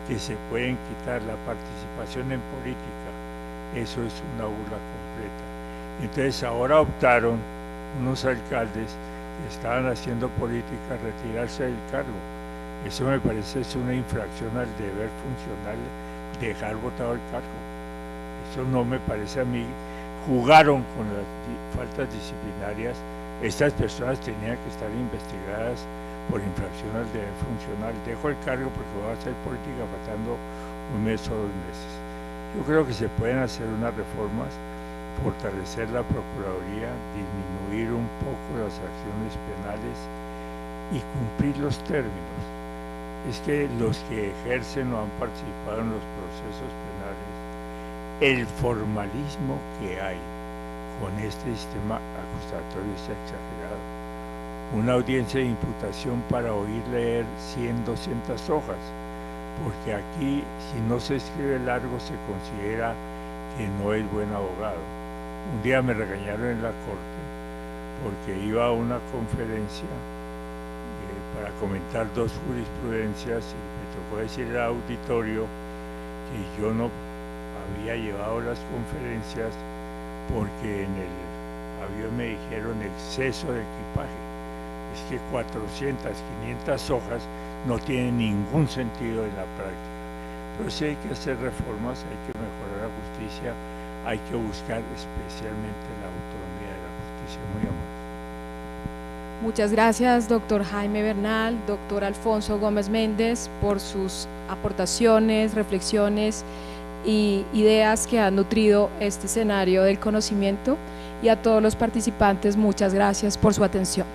que se pueden quitar, la participación en política, eso es una burla completa. Entonces ahora optaron unos alcaldes que estaban haciendo política retirarse del cargo. Eso me parece es una infracción al deber funcional, dejar votado el cargo. Eso no me parece a mí. Jugaron con las faltas disciplinarias. Estas personas tenían que estar investigadas por infracción al deber funcional. Dejo el cargo porque voy a hacer política faltando 1 mes o 2 meses. Yo creo que se pueden hacer unas reformas, fortalecer la Procuraduría, disminuir un poco las acciones penales y cumplir los términos. Es que los que ejercen o han participado en los procesos penales, el formalismo que hay con este sistema acusatorio es exagerado. Una audiencia de imputación para oír leer 100, 200 hojas, porque aquí si no se escribe largo se considera que no es buen abogado. Un día me regañaron en la corte porque iba a una conferencia para comentar 2 jurisprudencias y me tocó decir al auditorio que yo no había llevado las conferencias porque en el avión me dijeron exceso de equipaje. Es que 400, 500 hojas no tienen ningún sentido en la práctica. Entonces hay que hacer reformas, hay que mejorar la justicia, hay que buscar especialmente la autonomía de la justicia. Muy amable. Muchas gracias, doctor Jaime Bernal, doctor Alfonso Gómez Méndez, por sus aportaciones, reflexiones y ideas que han nutrido este escenario del conocimiento, y a todos los participantes, muchas gracias por su atención.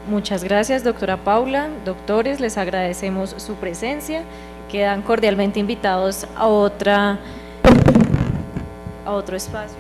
Muchas gracias, doctora Paula. Doctores, les agradecemos su presencia. Quedan cordialmente invitados a otro espacio.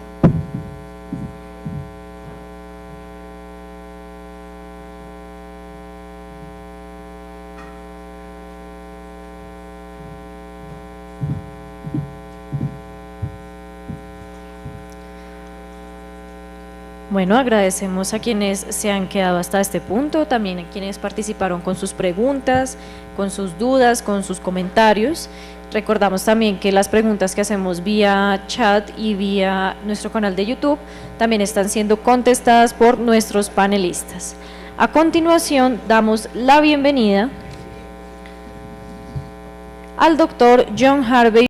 Bueno, agradecemos a quienes se han quedado hasta este punto, también a quienes participaron con sus preguntas, con sus dudas, con sus comentarios. Recordamos también que las preguntas que hacemos vía chat y vía nuestro canal de YouTube también están siendo contestadas por nuestros panelistas. A continuación, damos la bienvenida al doctor John Harvey